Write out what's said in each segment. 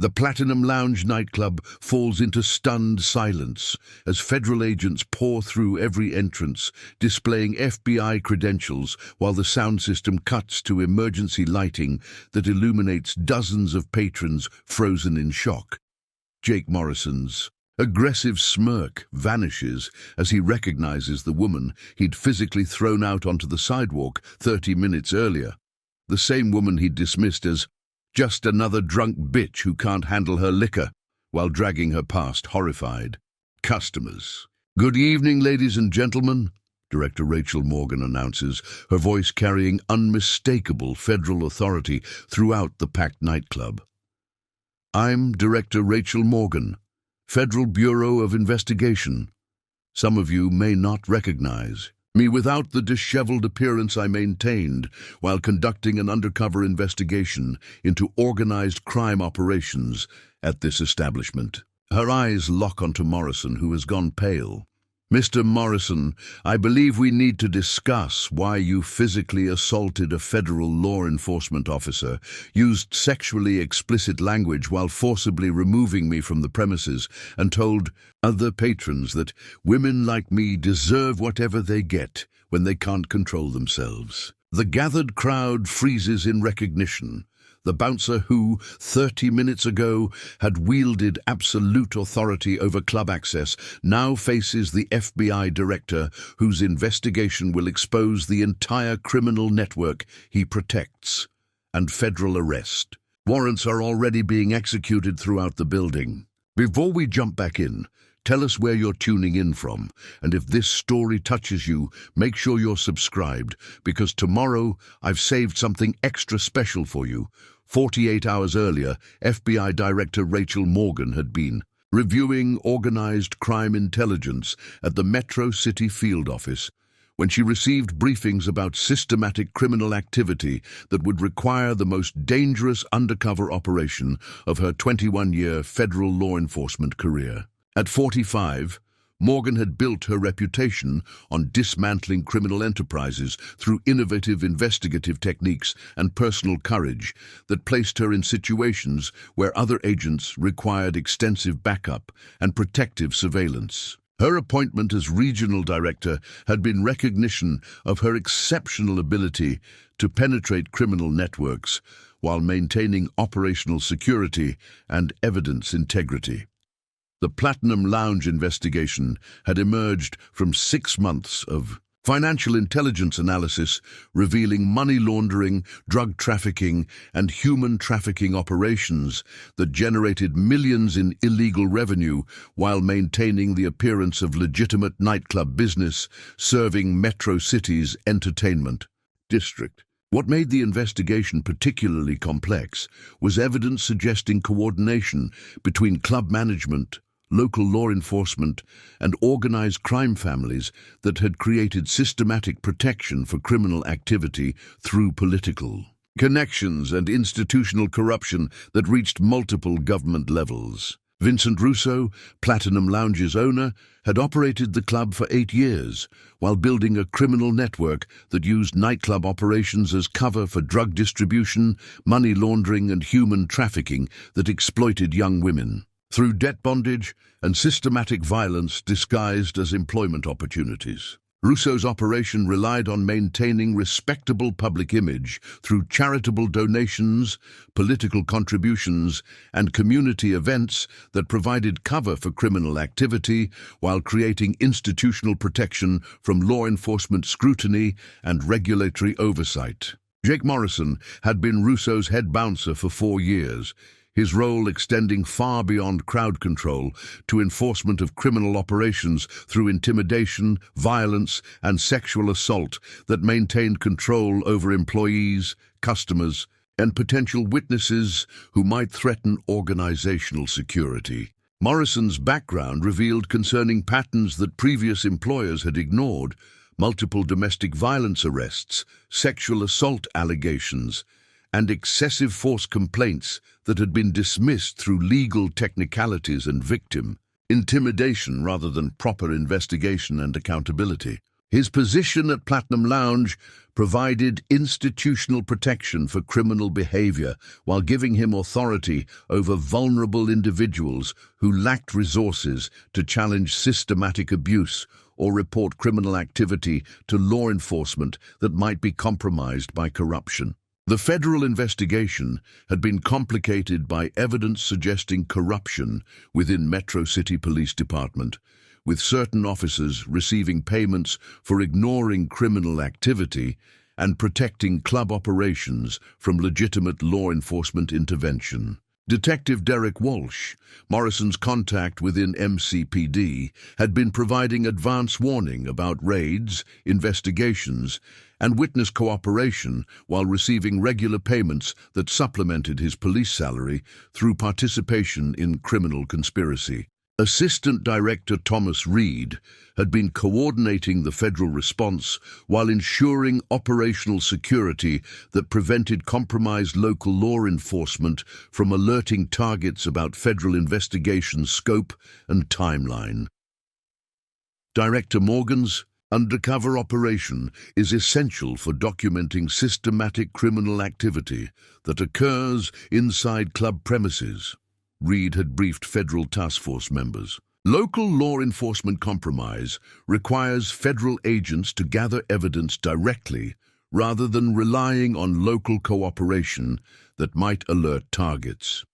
The Platinum Lounge nightclub falls into stunned silence as federal agents pour through every entrance, displaying FBI credentials while the sound system cuts to emergency lighting that illuminates dozens of patrons frozen in shock. Jake Morrison's aggressive smirk vanishes as he recognizes the woman he'd physically thrown out onto the sidewalk 30 minutes earlier. The same woman he'd dismissed as just another drunk bitch who can't handle her liquor, while dragging her past horrified customers. "Good evening, ladies and gentlemen," Director Rachel Morgan announces, her voice carrying unmistakable federal authority throughout the packed nightclub. "I'm Director Rachel Morgan, Federal Bureau of Investigation. Some of you may not recognize me without the disheveled appearance I maintained while conducting an undercover investigation into organized crime operations at this establishment." Her eyes lock onto Morrison, who has gone pale. "Mr. Morrison, I believe we need to discuss why you physically assaulted a federal law enforcement officer, used sexually explicit language while forcibly removing me from the premises, and told other patrons that women like me deserve whatever they get when they can't control themselves." The gathered crowd freezes in recognition. The bouncer who, 30 minutes ago, had wielded absolute authority over club access now faces the FBI director whose investigation will expose the entire criminal network he protects, and federal arrest. Warrants are already being executed throughout the building. Before we jump back in, tell us where you're tuning in from, and if this story touches you, make sure you're subscribed, because tomorrow I've saved something extra special for you. 48 hours earlier, FBI Director Rachel Morgan had been reviewing organized crime intelligence at the Metro City Field Office when she received briefings about systematic criminal activity that would require the most dangerous undercover operation of her 21-year federal law enforcement career. At 45, Morgan had built her reputation on dismantling criminal enterprises through innovative investigative techniques and personal courage that placed her in situations where other agents required extensive backup and protective surveillance. Her appointment as regional director had been recognition of her exceptional ability to penetrate criminal networks while maintaining operational security and evidence integrity. The Platinum Lounge investigation had emerged from 6 months of financial intelligence analysis revealing money laundering, drug trafficking, and human trafficking operations that generated millions in illegal revenue while maintaining the appearance of legitimate nightclub business serving Metro City's entertainment district. What made the investigation particularly complex was evidence suggesting coordination between club management, local law enforcement, and organized crime families that had created systematic protection for criminal activity through political connections and institutional corruption that reached multiple government levels. Vincent Russo, Platinum Lounge's owner, had operated the club for 8 years, while building a criminal network that used nightclub operations as cover for drug distribution, money laundering, and human trafficking that exploited young women. Through debt bondage and systematic violence disguised as employment opportunities. Russo's operation relied on maintaining respectable public image through charitable donations, political contributions, and community events that provided cover for criminal activity while creating institutional protection from law enforcement scrutiny and regulatory oversight. Jake Morrison had been Russo's head bouncer for 4 years, his role extending far beyond crowd control to enforcement of criminal operations through intimidation, violence, and sexual assault that maintained control over employees, customers, and potential witnesses who might threaten organizational security. Morrison's background revealed concerning patterns that previous employers had ignored: multiple domestic violence arrests, sexual assault allegations, and excessive force complaints that had been dismissed through legal technicalities and victim intimidation rather than proper investigation and accountability. His position at Platinum Lounge provided institutional protection for criminal behavior while giving him authority over vulnerable individuals who lacked resources to challenge systematic abuse or report criminal activity to law enforcement that might be compromised by corruption. The federal investigation had been complicated by evidence suggesting corruption within Metro City Police Department, with certain officers receiving payments for ignoring criminal activity and protecting club operations from legitimate law enforcement intervention. Detective Derek Walsh, Morrison's contact within MCPD, had been providing advance warning about raids, investigations, and witness cooperation while receiving regular payments that supplemented his police salary through participation in criminal conspiracy. Assistant Director Thomas Reed had been coordinating the federal response while ensuring operational security that prevented compromised local law enforcement from alerting targets about federal investigation scope and timeline. Director Morgan's undercover operation is essential for documenting systematic criminal activity that occurs inside club premises, Reed had briefed federal task force members. Local law enforcement compromise requires federal agents to gather evidence directly rather than relying on local cooperation that might alert targets.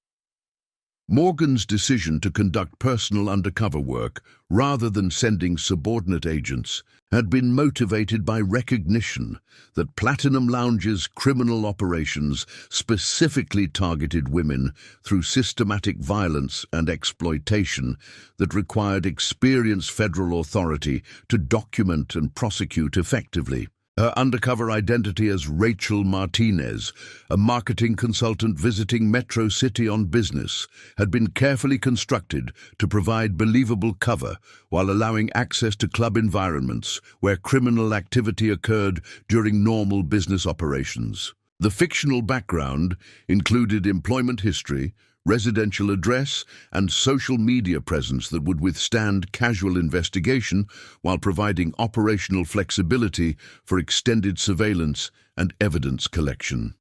Morgan's decision to conduct personal undercover work rather than sending subordinate agents had been motivated by recognition that Platinum Lounge's criminal operations specifically targeted women through systematic violence and exploitation that required experienced federal authority to document and prosecute effectively. Her undercover identity as Rachel Martinez, a marketing consultant visiting Metro City on business, had been carefully constructed to provide believable cover while allowing access to club environments where criminal activity occurred during normal business operations. The fictional background included employment history, residential address, and social media presence that would withstand casual investigation while providing operational flexibility for extended surveillance and evidence collection.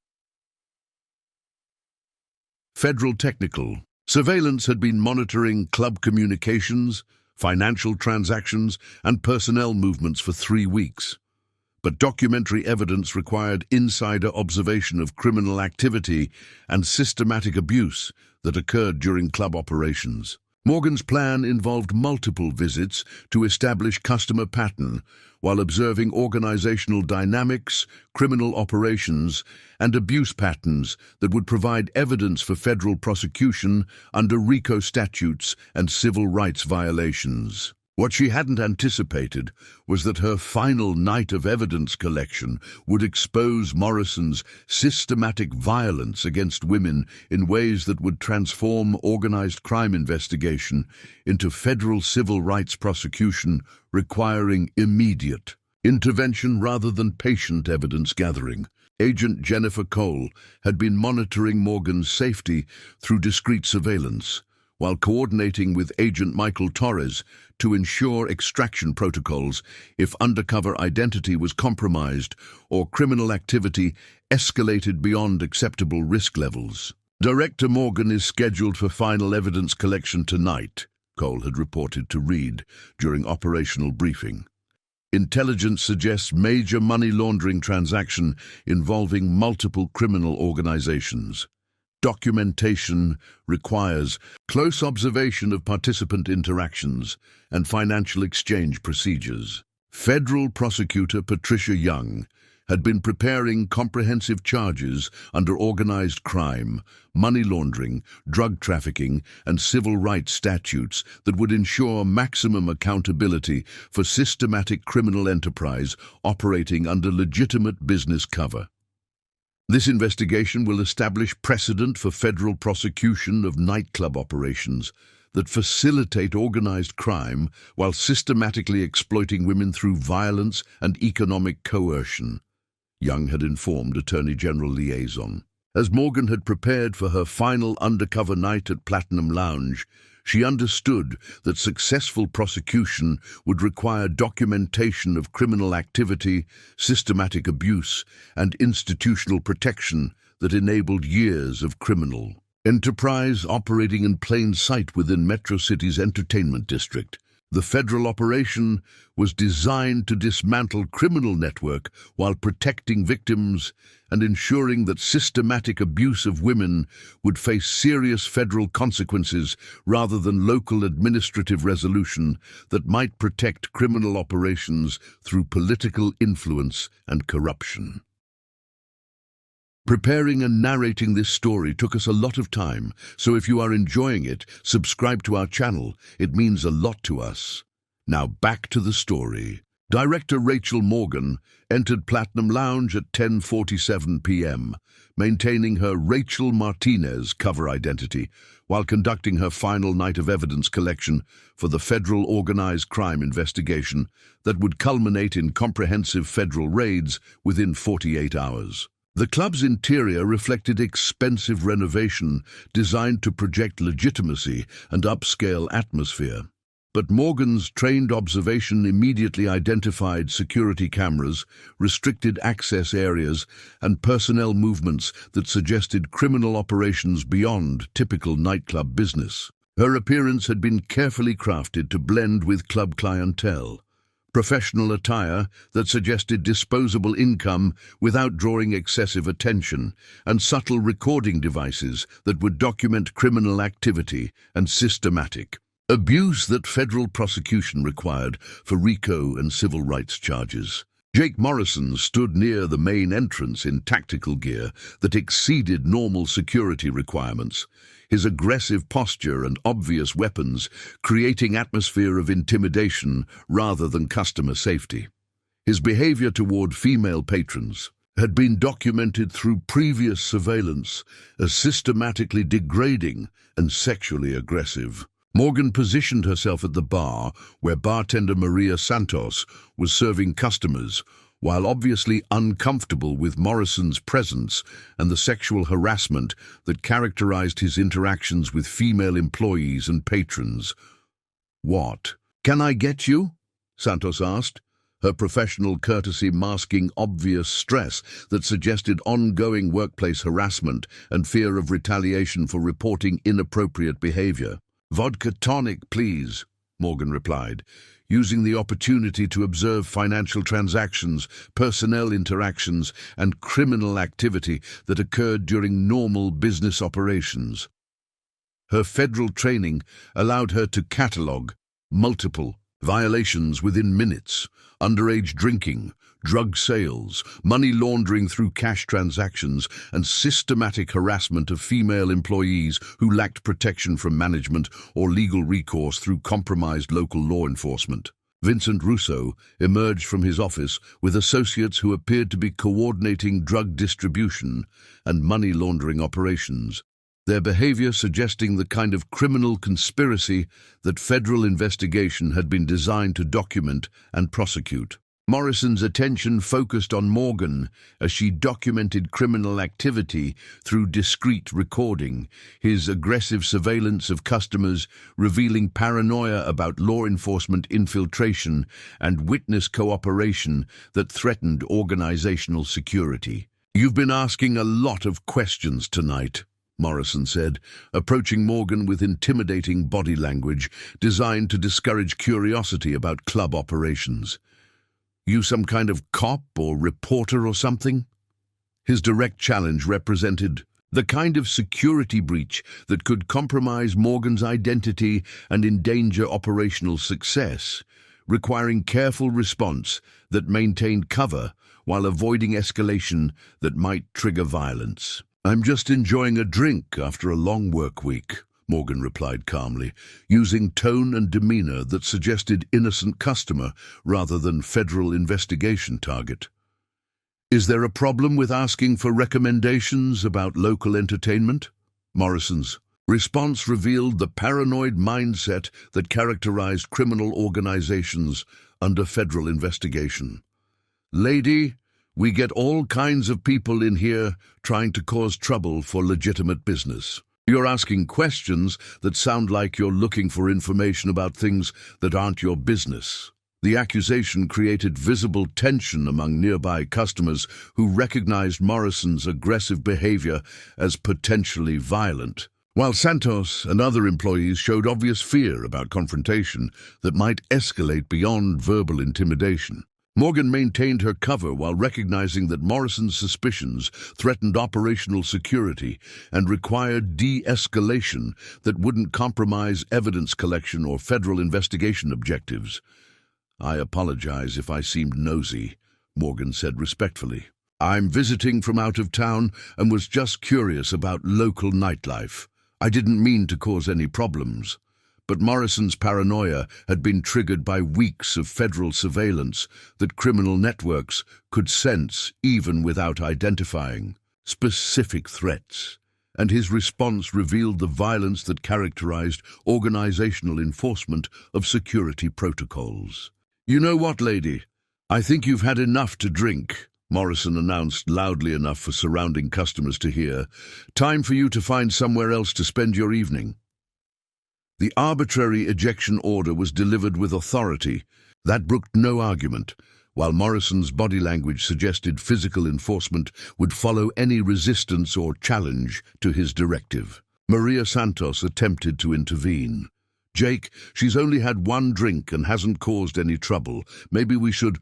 Federal technical surveillance had been monitoring club communications, financial transactions, and personnel movements for 3 weeks. But documentary evidence required insider observation of criminal activity and systematic abuse that occurred during club operations. Morgan's plan involved multiple visits to establish customer pattern while observing organizational dynamics, criminal operations, and abuse patterns that would provide evidence for federal prosecution under RICO statutes and civil rights violations. What she hadn't anticipated was that her final night of evidence collection would expose Morrison's systematic violence against women in ways that would transform organized crime investigation into federal civil rights prosecution requiring immediate intervention rather than patient evidence gathering. Agent Jennifer Cole had been monitoring Morgan's safety through discreet surveillance, while coordinating with Agent Michael Torres to ensure extraction protocols if undercover identity was compromised or criminal activity escalated beyond acceptable risk levels. Director Morgan is scheduled for final evidence collection tonight, Cole had reported to Reed during operational briefing. Intelligence suggests major money laundering transaction involving multiple criminal organizations. Documentation requires close observation of participant interactions and financial exchange procedures. Federal prosecutor Patricia Young had been preparing comprehensive charges under organized crime, money laundering, drug trafficking, and civil rights statutes that would ensure maximum accountability for systematic criminal enterprise operating under legitimate business cover. This investigation will establish precedent for federal prosecution of nightclub operations that facilitate organized crime while systematically exploiting women through violence and economic coercion, Young had informed Attorney General Liaison. As Morgan had prepared for her final undercover night at Platinum Lounge, she understood that successful prosecution would require documentation of criminal activity, systematic abuse, and institutional protection that enabled years of criminal enterprise operating in plain sight within Metro City's entertainment district. The federal operation was designed to dismantle criminal network while protecting victims and ensuring that systematic abuse of women would face serious federal consequences rather than local administrative resolution that might protect criminal operations through political influence and corruption. Preparing and narrating this story took us a lot of time, so if you are enjoying it, subscribe to our channel. It means a lot to us. Now back to the story. Director Rachel Morgan entered Platinum Lounge at 10:47 p.m., maintaining her Rachel Martinez cover identity while conducting her final night of evidence collection for the federal organized crime investigation that would culminate in comprehensive federal raids within 48 hours. The club's interior reflected expensive renovation designed to project legitimacy and upscale atmosphere. But Morgan's trained observation immediately identified security cameras, restricted access areas, and personnel movements that suggested criminal operations beyond typical nightclub business. Her appearance had been carefully crafted to blend with club clientele. Professional attire that suggested disposable income without drawing excessive attention, and subtle recording devices that would document criminal activity and systematic abuse that federal prosecution required for RICO and civil rights charges. Jake Morrison stood near the main entrance in tactical gear that exceeded normal security requirements, his aggressive posture and obvious weapons creating atmosphere of intimidation rather than customer safety. His behavior toward female patrons had been documented through previous surveillance as systematically degrading and sexually aggressive. Morgan positioned herself at the bar where bartender Maria Santos was serving customers, while obviously uncomfortable with Morrison's presence and the sexual harassment that characterized his interactions with female employees and patrons. "What can I get you?" Santos asked, her professional courtesy masking obvious stress that suggested ongoing workplace harassment and fear of retaliation for reporting inappropriate behavior. "Vodka tonic, please," Morgan replied, using the opportunity to observe financial transactions, personnel interactions, and criminal activity that occurred during normal business operations. Her federal training allowed her to catalog multiple violations within minutes: underage drinking, drug sales, money laundering through cash transactions, and systematic harassment of female employees who lacked protection from management or legal recourse through compromised local law enforcement. Vincent Russo emerged from his office with associates who appeared to be coordinating drug distribution and money laundering operations, their behavior suggesting the kind of criminal conspiracy that federal investigation had been designed to document and prosecute. Morrison's attention focused on Morgan as she documented criminal activity through discreet recording, his aggressive surveillance of customers revealing paranoia about law enforcement infiltration and witness cooperation that threatened organizational security. "You've been asking a lot of questions tonight," Morrison said, approaching Morgan with intimidating body language designed to discourage curiosity about club operations. "You some kind of cop or reporter or something?" His direct challenge represented the kind of security breach that could compromise Morgan's identity and endanger operational success, requiring careful response that maintained cover while avoiding escalation that might trigger violence. "I'm just enjoying a drink after a long work week," Morgan replied calmly, using tone and demeanor that suggested innocent customer rather than federal investigation target. "Is there a problem with asking for recommendations about local entertainment?" Morrison's response revealed the paranoid mindset that characterized criminal organizations under federal investigation. "Lady, We get all kinds of people in here trying to cause trouble for legitimate business. You're asking questions that sound like you're looking for information about things that aren't your business. The accusation created visible tension among nearby customers who recognized Morrison's aggressive behavior as potentially violent, while Santos and other employees showed obvious fear about confrontation that might escalate beyond verbal intimidation. Morgan maintained her cover while recognizing that Morrison's suspicions threatened operational security and required de-escalation that wouldn't compromise evidence collection or federal investigation objectives. "I apologize if I seemed nosy," Morgan said respectfully. "I'm visiting from out of town and was just curious about local nightlife. I didn't mean to cause any problems." But Morrison's paranoia had been triggered by weeks of federal surveillance that criminal networks could sense even without identifying specific threats, and his response revealed the violence that characterized organizational enforcement of security protocols. "You know what, lady? I think you've had enough to drink," Morrison announced loudly enough for surrounding customers to hear. "Time for you to find somewhere else to spend your evening." The arbitrary ejection order was delivered with authority that brooked no argument, while Morrison's body language suggested physical enforcement would follow any resistance or challenge to his directive. Maria Santos attempted to intervene. "Jake, she's only had one drink and hasn't caused any trouble. Maybe we should—"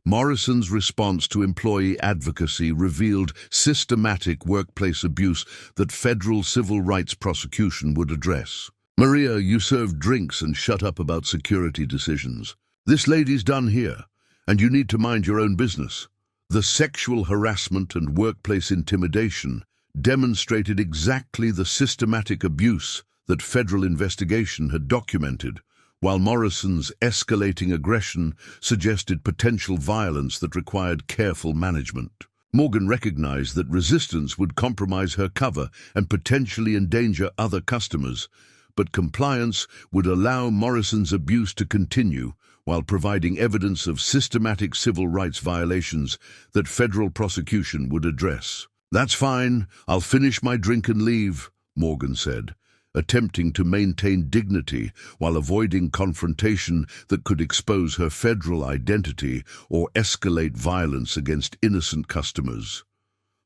Morrison's response to employee advocacy revealed systematic workplace abuse that federal civil rights prosecution would address. "Maria, you serve drinks and shut up about security decisions. This lady's done here, and you need to mind your own business." The sexual harassment and workplace intimidation demonstrated exactly the systematic abuse that federal investigation had documented, while Morrison's escalating aggression suggested potential violence that required careful management. Morgan recognized that resistance would compromise her cover and potentially endanger other customers, but compliance would allow Morrison's abuse to continue while providing evidence of systematic civil rights violations that federal prosecution would address. "That's fine. I'll finish my drink and leave," Morgan said, attempting to maintain dignity while avoiding confrontation that could expose her federal identity or escalate violence against innocent customers.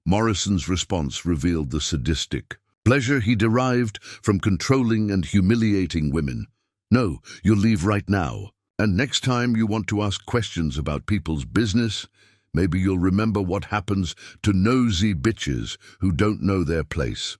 Morrison's response revealed the sadistic pleasure he derived from controlling and humiliating women. "No, you'll leave right now. And next time you want to ask questions about people's business, maybe you'll remember what happens to nosy bitches who don't know their place."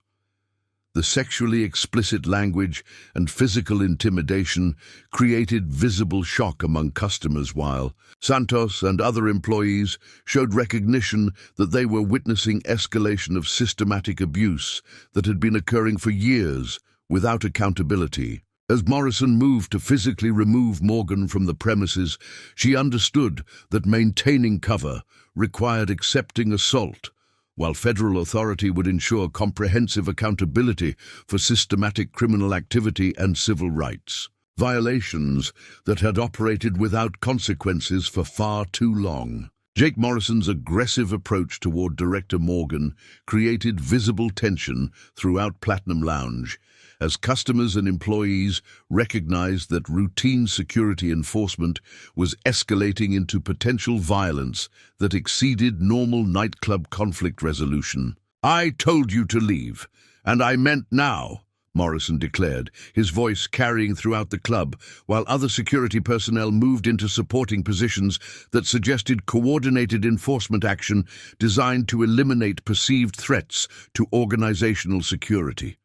The sexually explicit language and physical intimidation created visible shock among customers, while Santos and other employees showed recognition that they were witnessing escalation of systematic abuse that had been occurring for years without accountability. As Morrison moved to physically remove Morgan from the premises, she understood that maintaining cover required accepting assault, while federal authority would ensure comprehensive accountability for systematic criminal activity and civil rights violations that had operated without consequences for far too long. Jake Morrison's aggressive approach toward Director Morgan created visible tension throughout Platinum Lounge, as customers and employees recognized that routine security enforcement was escalating into potential violence that exceeded normal nightclub conflict resolution. "I told you to leave, and I meant now," Morrison declared, his voice carrying throughout the club, while other security personnel moved into supporting positions that suggested coordinated enforcement action designed to eliminate perceived threats to organizational security.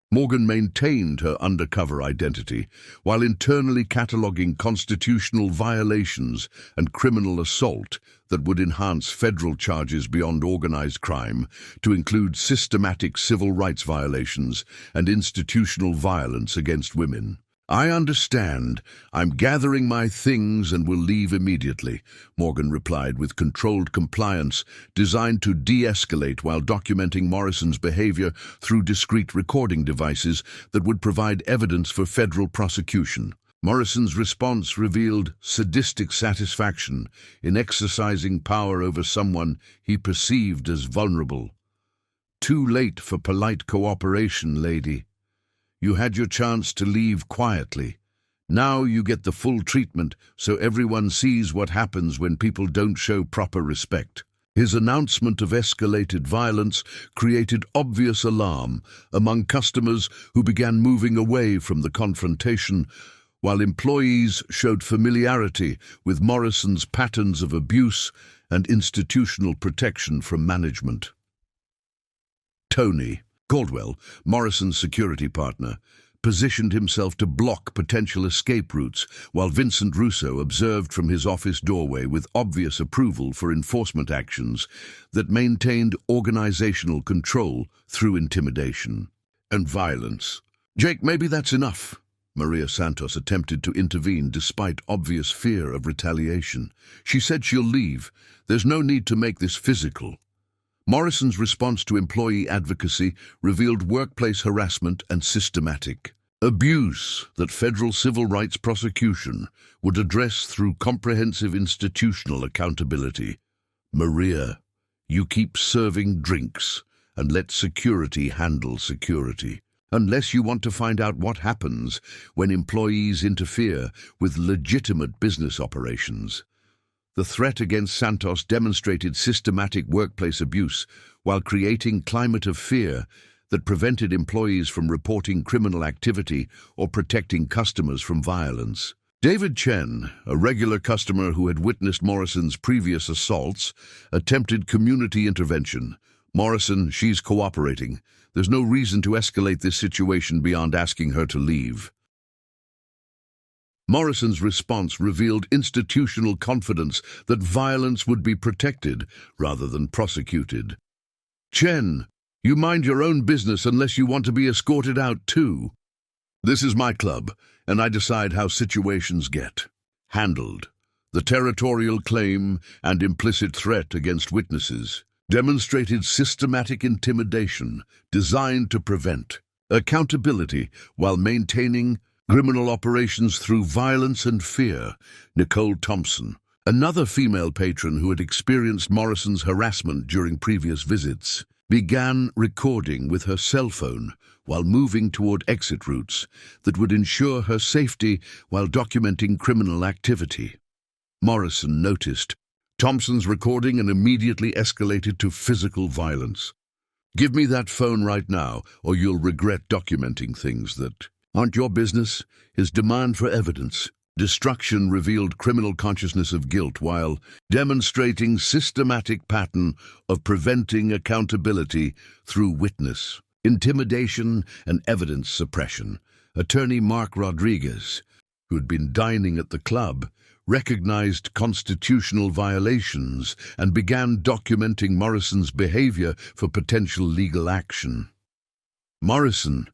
Morgan maintained her undercover identity while internally cataloging constitutional violations and criminal assault that would enhance federal charges beyond organized crime to include systematic civil rights violations and institutional violence against women. "I understand. I'm gathering my things and will leave immediately," Morgan replied with controlled compliance designed to de-escalate while documenting Morrison's behavior through discrete recording devices that would provide evidence for federal prosecution. Morrison's response revealed sadistic satisfaction in exercising power over someone he perceived as vulnerable. "Too late for polite cooperation, lady. You had your chance to leave quietly. Now you get the full treatment so everyone sees what happens when people don't show proper respect." His announcement of escalated violence created obvious alarm among customers who began moving away from the confrontation, while employees showed familiarity with Morrison's patterns of abuse and institutional protection from management. Tony Caldwell, Morrison's security partner, positioned himself to block potential escape routes, while Vincent Russo observed from his office doorway with obvious approval for enforcement actions that maintained organizational control through intimidation and violence. "Jake, maybe that's enough." Maria Santos attempted to intervene despite obvious fear of retaliation. She said she'll leave. "There's no need to make this physical." Morrison's response to employee advocacy revealed workplace harassment and systematic abuse that federal civil rights prosecution would address through comprehensive institutional accountability. "Maria, you keep serving drinks and let security handle security. Unless you want to find out what happens when employees interfere with legitimate business operations." The threat against Santos demonstrated systematic workplace abuse while creating climate of fear that prevented employees from reporting criminal activity or protecting customers from violence. David Chen, a regular customer who had witnessed Morrison's previous assaults, attempted community intervention. "Morrison, she's cooperating. There's no reason to escalate this situation beyond asking her to leave." Morrison's response revealed institutional confidence that violence would be protected rather than prosecuted. "Chen, you mind your own business unless you want to be escorted out too. This is my club, and I decide how situations get handled." The territorial claim and implicit threat against witnesses demonstrated systematic intimidation designed to prevent accountability while maintaining criminal operations through violence and fear. Nicole Thompson, another female patron who had experienced Morrison's harassment during previous visits, began recording with her cell phone while moving toward exit routes that would ensure her safety while documenting criminal activity. Morrison noticed Thompson's recording and immediately escalated to physical violence. "Give me that phone right now, or you'll regret documenting things that aren't your business." His demand for evidence destruction revealed criminal consciousness of guilt while demonstrating systematic pattern of preventing accountability through witness intimidation and evidence suppression. Attorney Mark Rodriguez, who had been dining at the club, recognized constitutional violations and began documenting Morrison's behavior for potential legal action. "Morrison,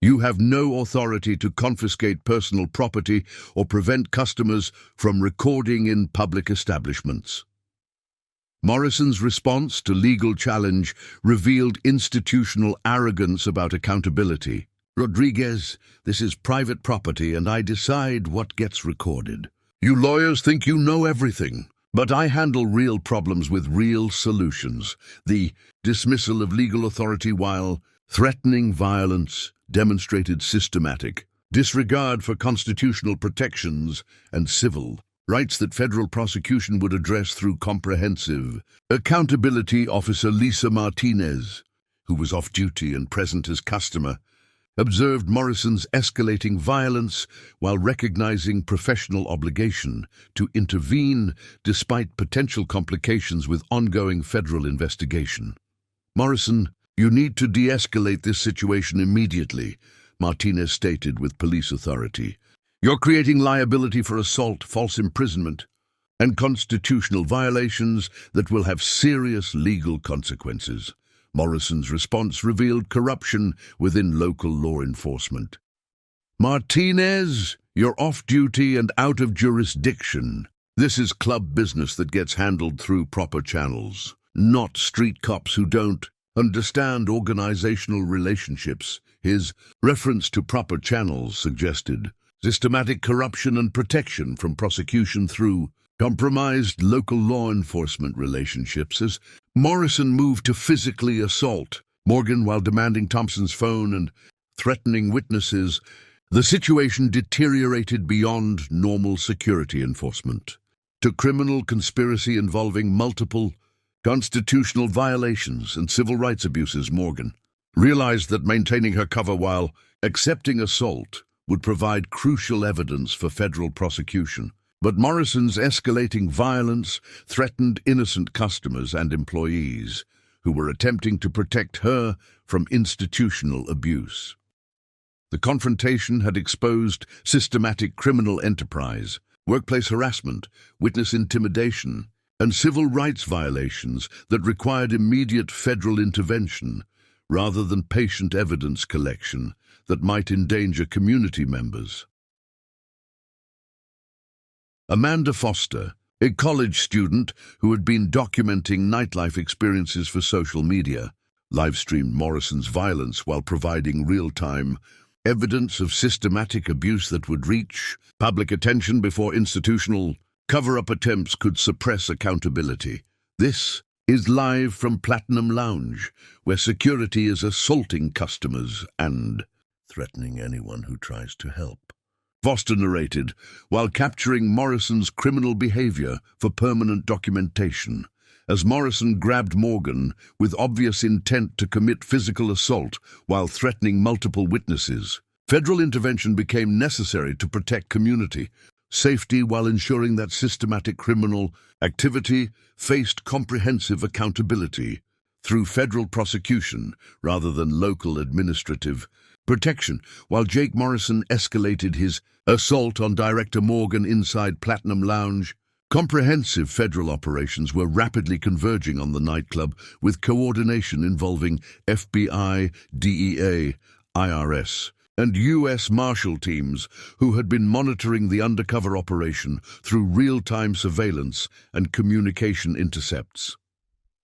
you have no authority to confiscate personal property or prevent customers from recording in public establishments." Morrison's response to legal challenge revealed institutional arrogance about accountability. "Rodriguez, this is private property and I decide what gets recorded. You lawyers think you know everything, but I handle real problems with real solutions." The dismissal of legal authority while threatening violence demonstrated systematic disregard for constitutional protections and civil rights that federal prosecution would address through comprehensive accountability. Officer Lisa Martinez, who was off duty and present as customer, observed Morrison's escalating violence while recognizing professional obligation to intervene despite potential complications with ongoing federal investigation. "Morrison, you need to de-escalate this situation immediately," Martinez stated with police authority. "You're creating liability for assault, false imprisonment, and constitutional violations that will have serious legal consequences." Morrison's response revealed corruption within local law enforcement. "Martinez, you're off duty and out of jurisdiction. This is club business that gets handled through proper channels, not street cops who don't understand organizational relationships." His reference to proper channels suggested systematic corruption and protection from prosecution through compromised local law enforcement relationships as Morrison moved to physically assault Morgan while demanding Thompson's phone and threatening witnesses. The situation deteriorated beyond normal security enforcement to criminal conspiracy involving multiple constitutional violations and civil rights abuses. Morgan realized that maintaining her cover while accepting assault would provide crucial evidence for federal prosecution. But Morrison's escalating violence threatened innocent customers and employees who were attempting to protect her from institutional abuse. The confrontation had exposed systematic criminal enterprise, workplace harassment, witness intimidation, and civil rights violations that required immediate federal intervention rather than patient evidence collection that might endanger community members. Amanda Foster, a college student who had been documenting nightlife experiences for social media, live-streamed Morrison's violence while providing real-time evidence of systematic abuse that would reach public attention before institutional cover-up attempts could suppress accountability. This is live from Platinum Lounge, where security is assaulting customers and threatening anyone who tries to help. Foster narrated, while capturing Morrison's criminal behavior for permanent documentation, as Morrison grabbed Morgan with obvious intent to commit physical assault while threatening multiple witnesses. Federal intervention became necessary to protect community safety while ensuring that systematic criminal activity faced comprehensive accountability through federal prosecution rather than local administrative protection. While Jake Morrison escalated his assault on Director Morgan inside Platinum Lounge, comprehensive federal operations were rapidly converging on the nightclub, with coordination involving FBI, DEA, IRS, and U.S. Marshal teams who had been monitoring the undercover operation through real-time surveillance and communication intercepts.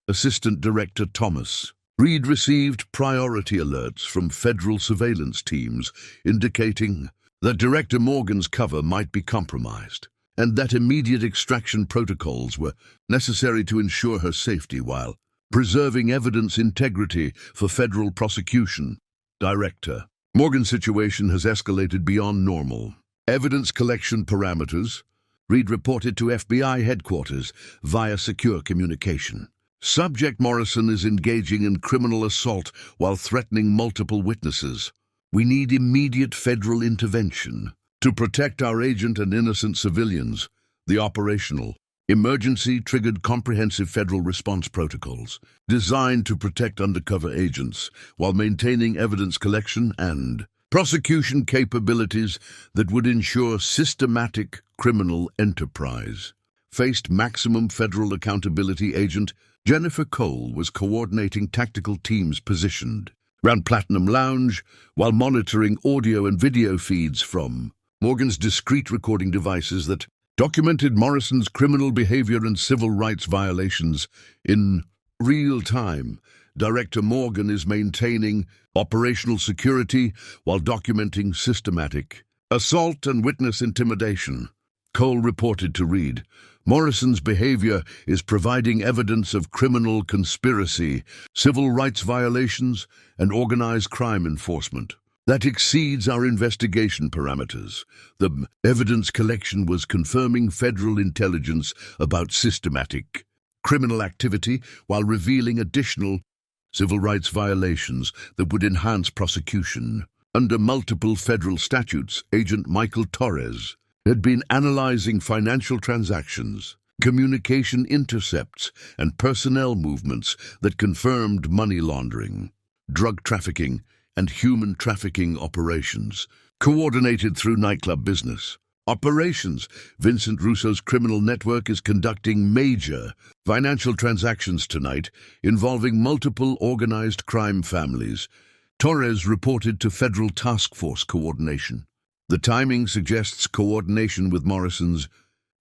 Assistant Director Thomas Reed received priority alerts from federal surveillance teams indicating that Director Morgan's cover might be compromised, and that immediate extraction protocols were necessary to ensure her safety while preserving evidence integrity for federal prosecution. Director Morgan's situation has escalated beyond normal evidence collection parameters, Reed reported to FBI headquarters via secure communication. Subject Morrison is engaging in criminal assault while threatening multiple witnesses. We need immediate federal intervention to protect our agent and innocent civilians. The operational emergency triggered comprehensive federal response protocols designed to protect undercover agents while maintaining evidence collection and prosecution capabilities that would ensure systematic criminal enterprise faced maximum federal accountability. Agent Jennifer Cole was coordinating tactical teams positioned around Platinum Lounge while monitoring audio and video feeds from Morgan's discrete recording devices that documented Morrison's criminal behavior and civil rights violations in real time. Director Morgan is maintaining operational security while documenting systematic assault and witness intimidation. Cole reported to Reed, Morrison's behavior is providing evidence of criminal conspiracy, civil rights violations, and organized crime enforcement that exceeds our investigation parameters. The evidence collection was confirming federal intelligence about systematic criminal activity while revealing additional civil rights violations that would enhance prosecution. Under multiple federal statutes, Agent Michael Torres had been analyzing financial transactions, communication intercepts, and personnel movements that confirmed money laundering, drug trafficking, and human trafficking operations, coordinated through nightclub business operations. Vincent Russo's criminal network is conducting major financial transactions tonight involving multiple organized crime families. Torres reported to Federal Task Force coordination. The timing suggests coordination with Morrison's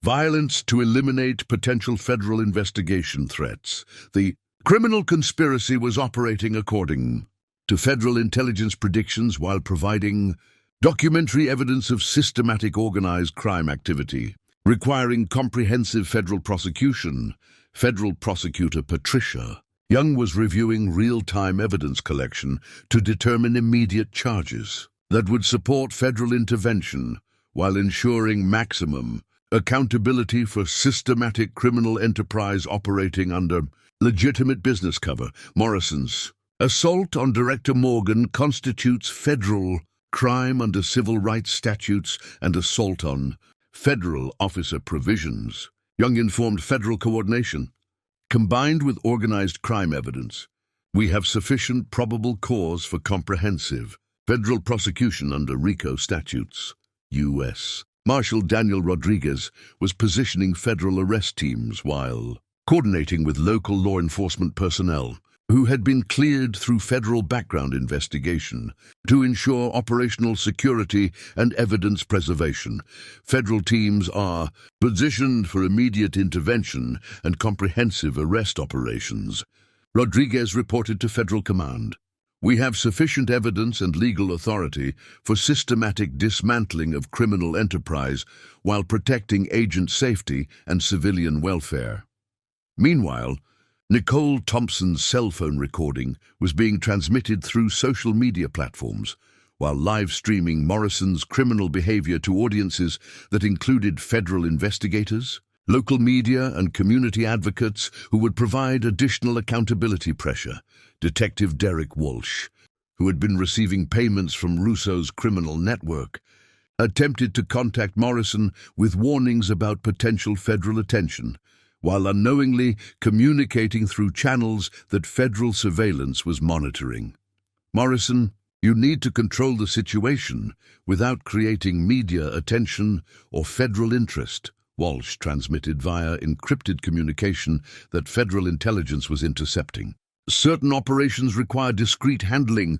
violence to eliminate potential federal investigation threats. The criminal conspiracy was operating according to federal intelligence predictions while providing Documentary evidence of systematic organized crime activity, requiring comprehensive federal prosecution. Federal prosecutor Patricia Young was reviewing real-time evidence collection to determine immediate charges that would support federal intervention while ensuring maximum accountability for systematic criminal enterprise operating under legitimate business cover. Morrison's assault on Director Morgan constitutes federal crime under civil rights statutes and assault on federal officer provisions. Young informed federal coordination. Combined with organized crime evidence, we have sufficient probable cause for comprehensive federal prosecution under RICO statutes. U.S. Marshal Daniel Rodriguez was positioning federal arrest teams while coordinating with local law enforcement personnel who had been cleared through federal background investigation to ensure operational security and evidence preservation. Federal teams are positioned for immediate intervention and comprehensive arrest operations. Rodriguez reported to Federal Command. We have sufficient evidence and legal authority for systematic dismantling of criminal enterprise while protecting agent safety and civilian welfare. Meanwhile, Nicole Thompson's cell phone recording was being transmitted through social media platforms, while live streaming Morrison's criminal behavior to audiences that included federal investigators, local media, and community advocates who would provide additional accountability pressure. Detective Derek Walsh, who had been receiving payments from Russo's criminal network, attempted to contact Morrison with warnings about potential federal attention, while unknowingly communicating through channels that federal surveillance was monitoring. Morrison, you need to control the situation without creating media attention or federal interest, Walsh transmitted via encrypted communication that federal intelligence was intercepting. Certain operations require discreet handling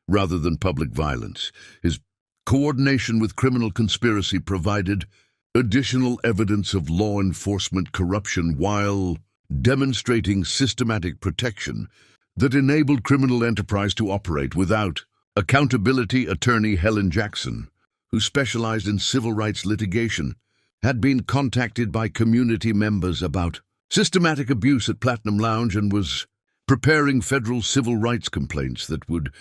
rather than public violence. His coordination with criminal conspiracy provided additional evidence of law enforcement corruption while demonstrating systematic protection that enabled criminal enterprise to operate without accountability. Attorney Helen Jackson, who specialized in civil rights litigation, had been contacted by community members about systematic abuse at Platinum Lounge and was preparing federal civil rights complaints that would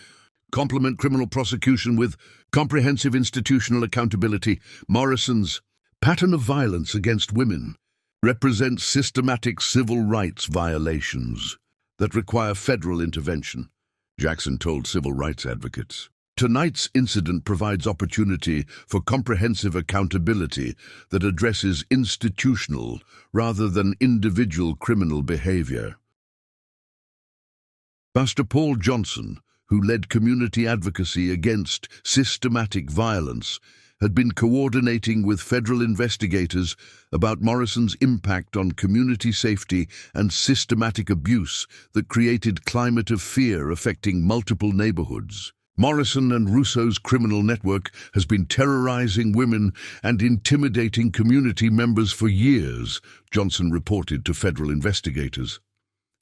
complement criminal prosecution with comprehensive institutional accountability. Morrison's pattern of violence against women represents systematic civil rights violations that require federal intervention, Jackson told civil rights advocates. Tonight's incident provides opportunity for comprehensive accountability that addresses institutional rather than individual criminal behavior. Pastor Paul Johnson, who led community advocacy against systematic violence, had been coordinating with federal investigators about Morrison's impact on community safety and systematic abuse that created climate of fear affecting multiple neighborhoods. Morrison and Russo's criminal network has been terrorizing women and intimidating community members for years, Johnson reported to federal investigators.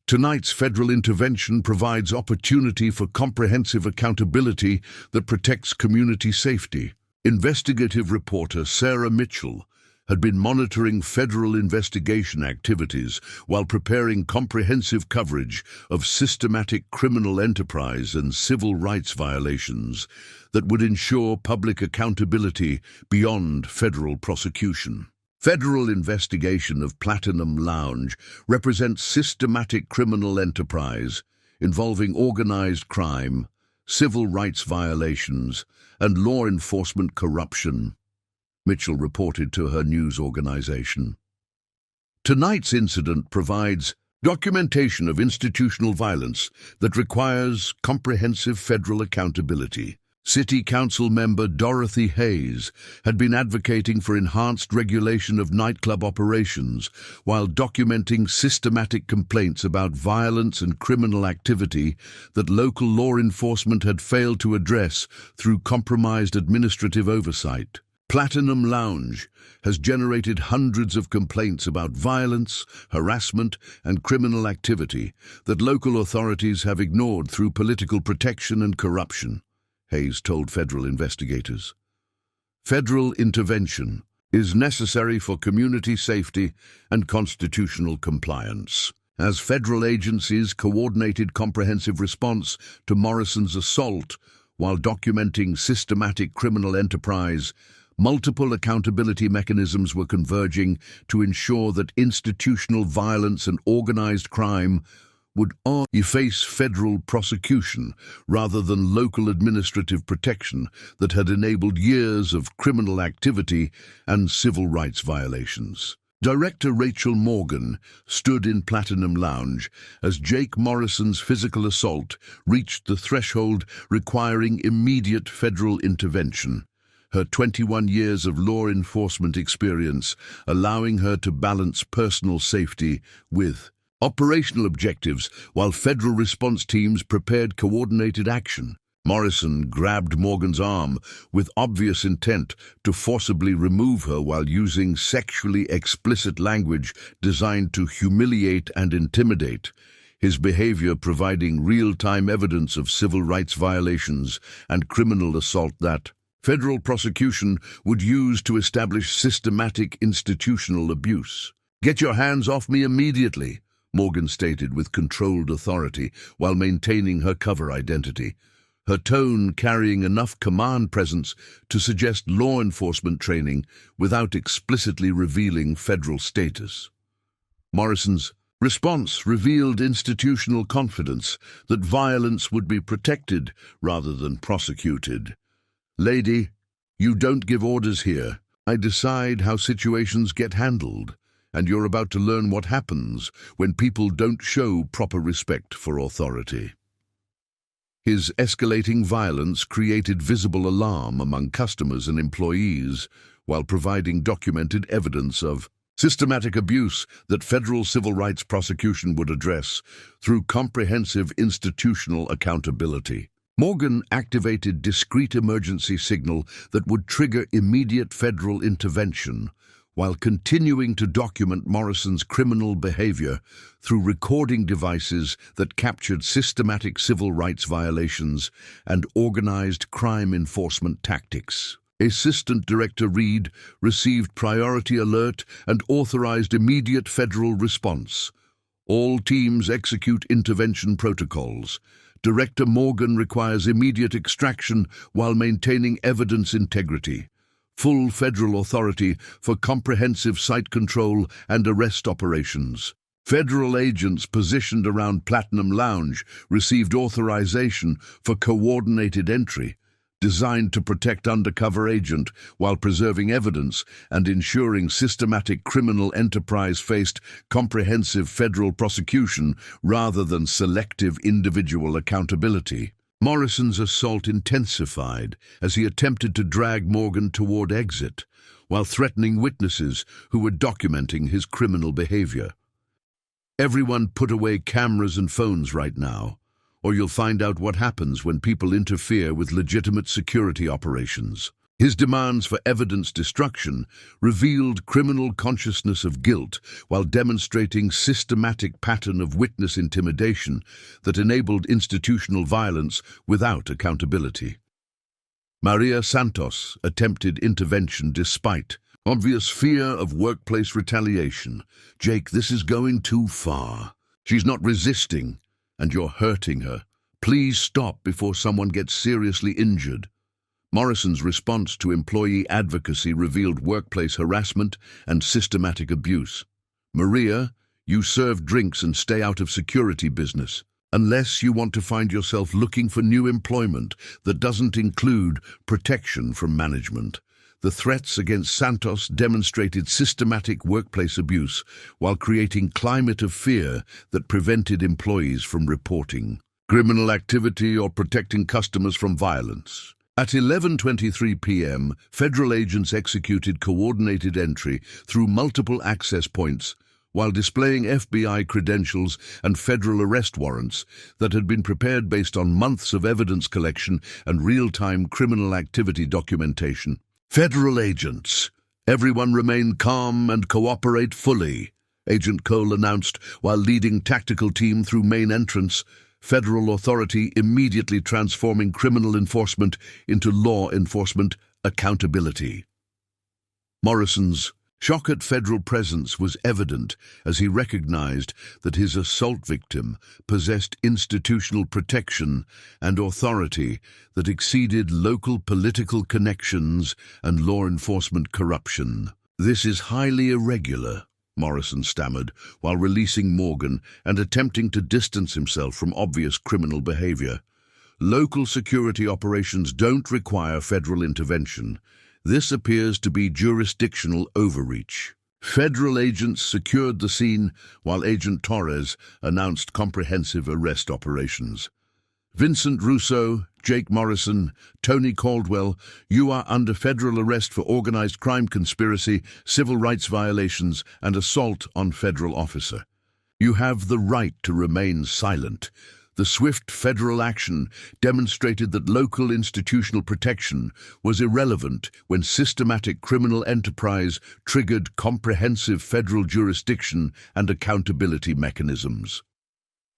Tonight's federal intervention provides opportunity for comprehensive accountability that protects community safety. Investigative reporter Sarah Mitchell had been monitoring federal investigation activities while preparing comprehensive coverage of systematic criminal enterprise and civil rights violations that would ensure public accountability beyond federal prosecution. Federal investigation of Platinum Lounge represents systematic criminal enterprise involving organized crime, civil rights violations, and law enforcement corruption, Mitchell reported to her news organization. Tonight's incident provides documentation of institutional violence that requires comprehensive federal accountability. City Council member Dorothy Hayes had been advocating for enhanced regulation of nightclub operations while documenting systematic complaints about violence and criminal activity that local law enforcement had failed to address through compromised administrative oversight. Platinum Lounge has generated hundreds of complaints about violence, harassment, and criminal activity that local authorities have ignored through political protection and corruption. Hayes told federal investigators. Federal intervention is necessary for community safety and constitutional compliance. As federal agencies coordinated comprehensive response to Morrison's assault while documenting systematic criminal enterprise, multiple accountability mechanisms were converging to ensure that institutional violence and organized crime would face federal prosecution rather than local administrative protection that had enabled years of criminal activity and civil rights violations. Director Rachel Morgan stood in Platinum Lounge as Jake Morrison's physical assault reached the threshold requiring immediate federal intervention. Her 21 years of law enforcement experience allowing her to balance personal safety with operational objectives while federal response teams prepared coordinated action. Morrison grabbed Morgan's arm with obvious intent to forcibly remove her while using sexually explicit language designed to humiliate and intimidate, his behavior providing real-time evidence of civil rights violations and criminal assault that federal prosecution would use to establish systematic institutional abuse. "Get your hands off me immediately," Morgan stated with controlled authority while maintaining her cover identity, her tone carrying enough command presence to suggest law enforcement training without explicitly revealing federal status. Morrison's response revealed institutional confidence that violence would be protected rather than prosecuted. "Lady, you don't give orders here. I decide how situations get handled, and you're about to learn what happens when people don't show proper respect for authority." His escalating violence created visible alarm among customers and employees while providing documented evidence of systematic abuse that federal civil rights prosecution would address through comprehensive institutional accountability. Morgan activated discrete emergency signal that would trigger immediate federal intervention while continuing to document Morrison's criminal behavior through recording devices that captured systematic civil rights violations and organized crime enforcement tactics. Assistant Director Reed received priority alert and authorized immediate federal response. All teams execute intervention protocols. Director Morgan requires immediate extraction while maintaining evidence integrity. Full federal authority for comprehensive site control and arrest operations. Federal agents positioned around Platinum Lounge received authorization for coordinated entry, designed to protect undercover agent while preserving evidence and ensuring systematic criminal enterprise faced comprehensive federal prosecution rather than selective individual accountability. Morrison's assault intensified as he attempted to drag Morgan toward exit, while threatening witnesses who were documenting his criminal behavior. "Everyone put away cameras and phones right now, or you'll find out what happens when people interfere with legitimate security operations." His demands for evidence destruction revealed criminal consciousness of guilt while demonstrating systematic pattern of witness intimidation that enabled institutional violence without accountability. Maria Santos attempted intervention despite obvious fear of workplace retaliation. "Jake, this is going too far. She's not resisting, and you're hurting her. Please stop before someone gets seriously injured." Morrison's response to employee advocacy revealed workplace harassment and systematic abuse. "Maria, you serve drinks and stay out of security business, unless you want to find yourself looking for new employment that doesn't include protection from management." The threats against Santos demonstrated systematic workplace abuse while creating climate of fear that prevented employees from reporting criminal activity or protecting customers from violence. At 11:23 p.m., federal agents executed coordinated entry through multiple access points while displaying FBI credentials and federal arrest warrants that had been prepared based on months of evidence collection and real-time criminal activity documentation. "Federal agents, everyone remain calm and cooperate fully," Agent Cole announced while leading tactical team through main entrance, federal authority immediately transforming criminal enforcement into law enforcement accountability. Morrison's shock at federal presence was evident as he recognized that his assault victim possessed institutional protection and authority that exceeded local political connections and law enforcement corruption. "This is highly irregular," Morrison stammered, while releasing Morgan and attempting to distance himself from obvious criminal behavior. "Local security operations don't require federal intervention. This appears to be jurisdictional overreach." Federal agents secured the scene while Agent Torres announced comprehensive arrest operations. "Vincent Russo, Jake Morrison, Tony Caldwell, you are under federal arrest for organized crime conspiracy, civil rights violations, and assault on federal officer. You have the right to remain silent." The swift federal action demonstrated that local institutional protection was irrelevant when systematic criminal enterprise triggered comprehensive federal jurisdiction and accountability mechanisms.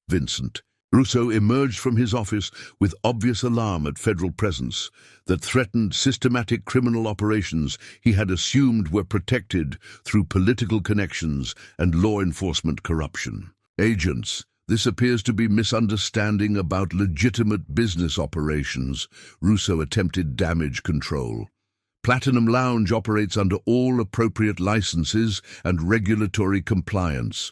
Vincent Russo emerged from his office with obvious alarm at federal presence that threatened systematic criminal operations he had assumed were protected through political connections and law enforcement corruption. "Agents, this appears to be misunderstanding about legitimate business operations," Russo attempted damage control. "Platinum Lounge operates under all appropriate licenses and regulatory compliance.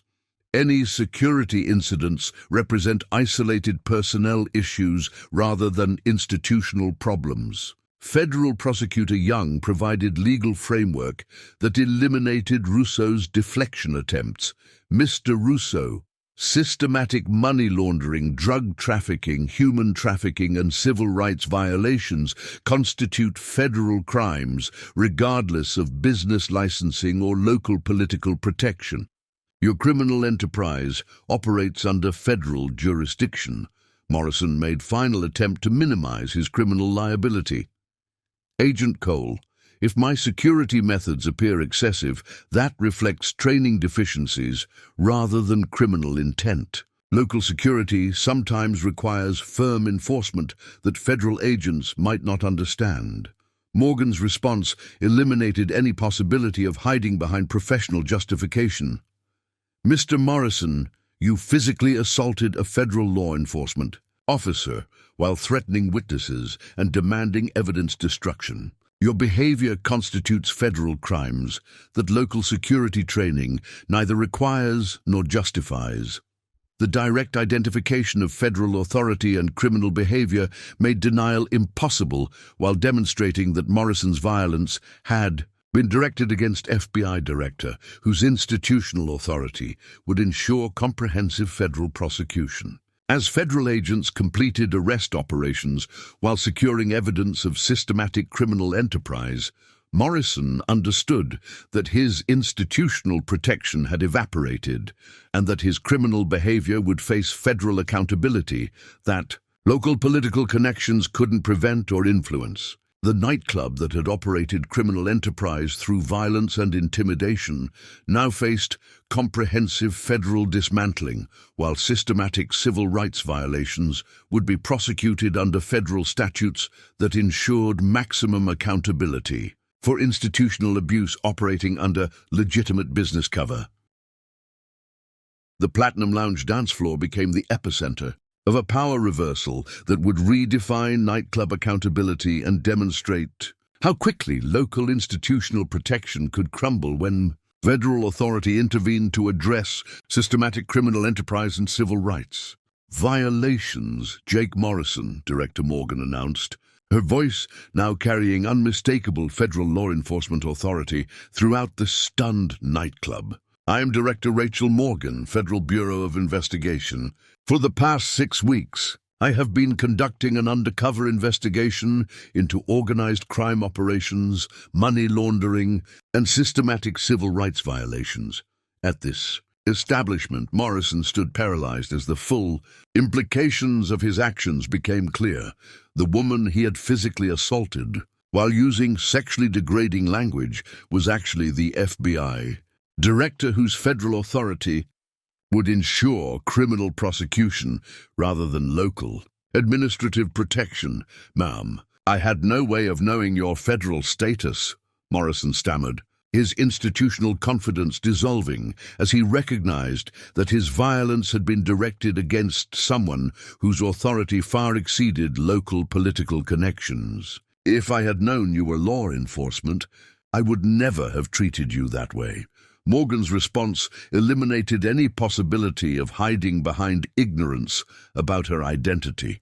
Any security incidents represent isolated personnel issues rather than institutional problems." Federal Prosecutor Young provided legal framework that eliminated Russo's deflection attempts. "Mr. Russo, systematic money laundering, drug trafficking, human trafficking, and civil rights violations constitute federal crimes, regardless of business licensing or local political protection. Your criminal enterprise operates under federal jurisdiction." Morrison made final attempt to minimize his criminal liability. "Agent Cole, if my security methods appear excessive, that reflects training deficiencies rather than criminal intent. Local security sometimes requires firm enforcement that federal agents might not understand." Morgan's response eliminated any possibility of hiding behind professional justification. "Mr. Morrison, you physically assaulted a federal law enforcement officer while threatening witnesses and demanding evidence destruction. Your behavior constitutes federal crimes that local security training neither requires nor justifies. The direct identification of federal authority and criminal behavior made denial impossible while demonstrating that Morrison's violence had been directed against FBI director, whose institutional authority would ensure comprehensive federal prosecution. As federal agents completed arrest operations while securing evidence of systematic criminal enterprise, Morrison understood that his institutional protection had evaporated and that his criminal behavior would face federal accountability that local political connections couldn't prevent or influence. The nightclub that had operated criminal enterprise through violence and intimidation now faced comprehensive federal dismantling, while systematic civil rights violations would be prosecuted under federal statutes that ensured maximum accountability for institutional abuse operating under legitimate business cover. The Platinum Lounge dance floor became the epicenter of a power reversal that would redefine nightclub accountability and demonstrate how quickly local institutional protection could crumble when federal authority intervened to address systematic criminal enterprise and civil rights violations. Jake Morrison, Director Morgan announced, her voice now carrying unmistakable federal law enforcement authority throughout the stunned nightclub. "I am Director Rachel Morgan, Federal Bureau of Investigation. For the past 6 weeks, I have been conducting an undercover investigation into organized crime operations, money laundering, and systematic civil rights violations." At this establishment, Morrison stood paralyzed as the full implications of his actions became clear. The woman he had physically assaulted, while using sexually degrading language, was actually the FBI director whose federal authority would ensure criminal prosecution rather than local administrative protection. Ma'am, I had no way of knowing your federal status, Morrison stammered, his institutional confidence dissolving as he recognized that his violence had been directed against someone whose authority far exceeded local political connections. If I had known you were law enforcement, I would never have treated you that way. Morgan's response eliminated any possibility of hiding behind ignorance about her identity.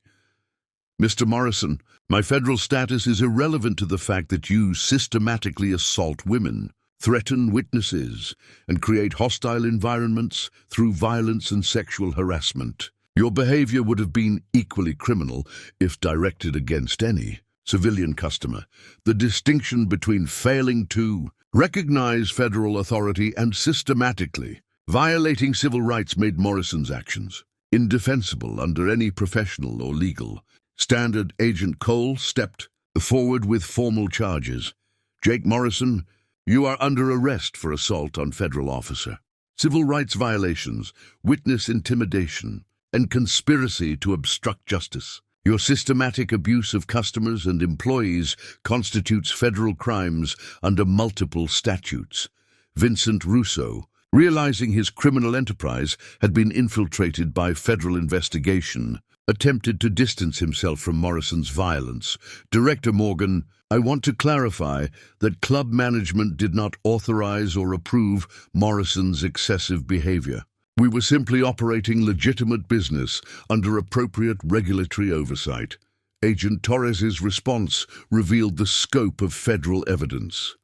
Mr. Morrison, my federal status is irrelevant to the fact that you systematically assault women, threaten witnesses, and create hostile environments through violence and sexual harassment. Your behavior would have been equally criminal if directed against any civilian customer. The distinction between failing to recognize federal authority and systematically violating civil rights made Morrison's actions indefensible under any professional or legal standard. Agent Cole stepped forward with formal charges. Jake Morrison, you are under arrest for assault on federal officer, civil rights violations, witness intimidation, and conspiracy to obstruct justice. Your systematic abuse of customers and employees constitutes federal crimes under multiple statutes. Vincent Russo, realizing his criminal enterprise had been infiltrated by federal investigation, attempted to distance himself from Morrison's violence. Director Morgan, I want to clarify that club management did not authorize or approve Morrison's excessive behavior. We were simply operating legitimate business under appropriate regulatory oversight. Agent Torres's response revealed the scope of federal evidence.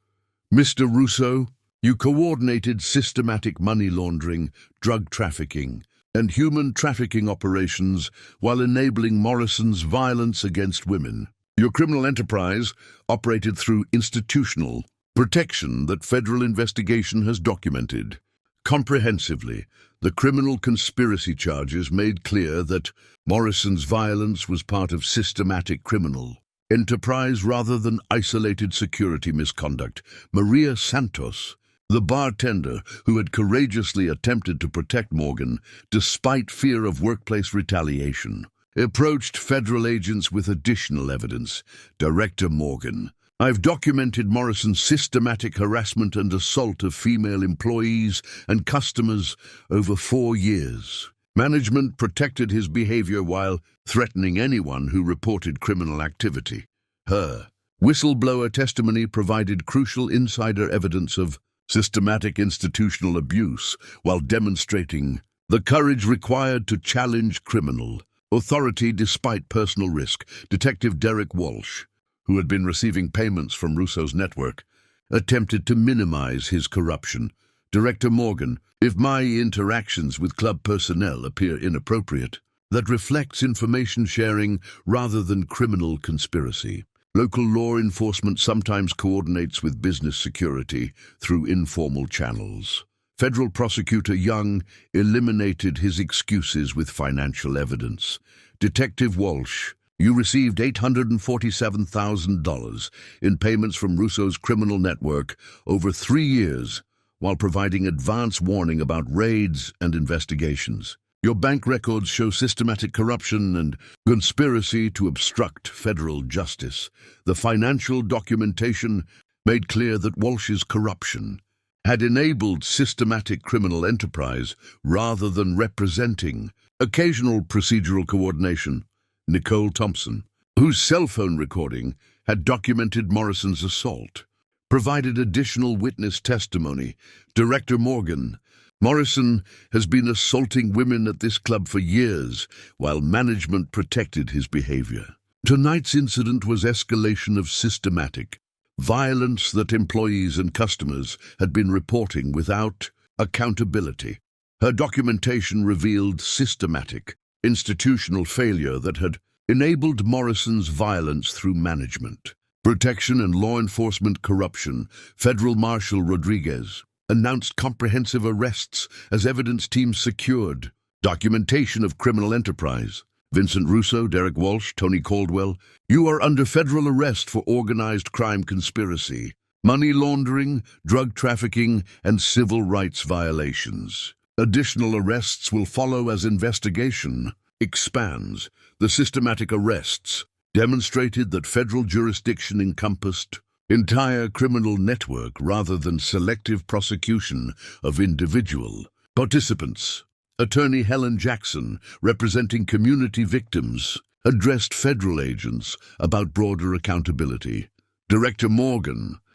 Mr. Russo, you coordinated systematic money laundering, drug trafficking, and human trafficking operations while enabling Morrison's violence against women. Your criminal enterprise operated through institutional protection that federal investigation has documented. Comprehensively, the criminal conspiracy charges made clear that Morrison's violence was part of systematic criminal enterprise rather than isolated security misconduct. Maria Santos, the bartender who had courageously attempted to protect Morgan despite fear of workplace retaliation, approached federal agents with additional evidence. Director Morgan, I've documented Morrison's systematic harassment and assault of female employees and customers over 4 years. Management protected his behavior while threatening anyone who reported criminal activity. Her whistleblower testimony provided crucial insider evidence of systematic institutional abuse while demonstrating the courage required to challenge criminal authority despite personal risk. Detective Derek Walsh, who had been receiving payments from Russo's network, attempted to minimize his corruption. Director Morgan, if my interactions with club personnel appear inappropriate, that reflects information sharing rather than criminal conspiracy. Local law enforcement sometimes coordinates with business security through informal channels. Federal prosecutor Young eliminated his excuses with financial evidence. Detective Walsh, you received $847,000 in payments from Russo's criminal network over 3 years while providing advance warning about raids and investigations. Your bank records show systematic corruption and conspiracy to obstruct federal justice. The financial documentation made clear that Walsh's corruption had enabled systematic criminal enterprise rather than representing occasional procedural coordination. Nicole Thompson, whose cell phone recording had documented Morrison's assault, provided additional witness testimony. Director Morgan, Morrison has been assaulting women at this club for years while management protected his behavior. Tonight's incident was escalation of systematic violence that employees and customers had been reporting without accountability. Her documentation revealed systematic institutional failure that had enabled Morrison's violence through management, protection, and law enforcement corruption. Federal Marshal Rodriguez announced comprehensive arrests as evidence teams secured documentation of criminal enterprise. Vincent Russo, Derek Walsh, Tony Caldwell, you are under federal arrest for organized crime conspiracy, money laundering, drug trafficking, and civil rights violations. Additional arrests will follow as investigation expands. The systematic arrests demonstrated that federal jurisdiction encompassed entire criminal network rather than selective prosecution of individual participants. Attorney Helen Jackson, representing community victims, addressed federal agents about broader accountability. Director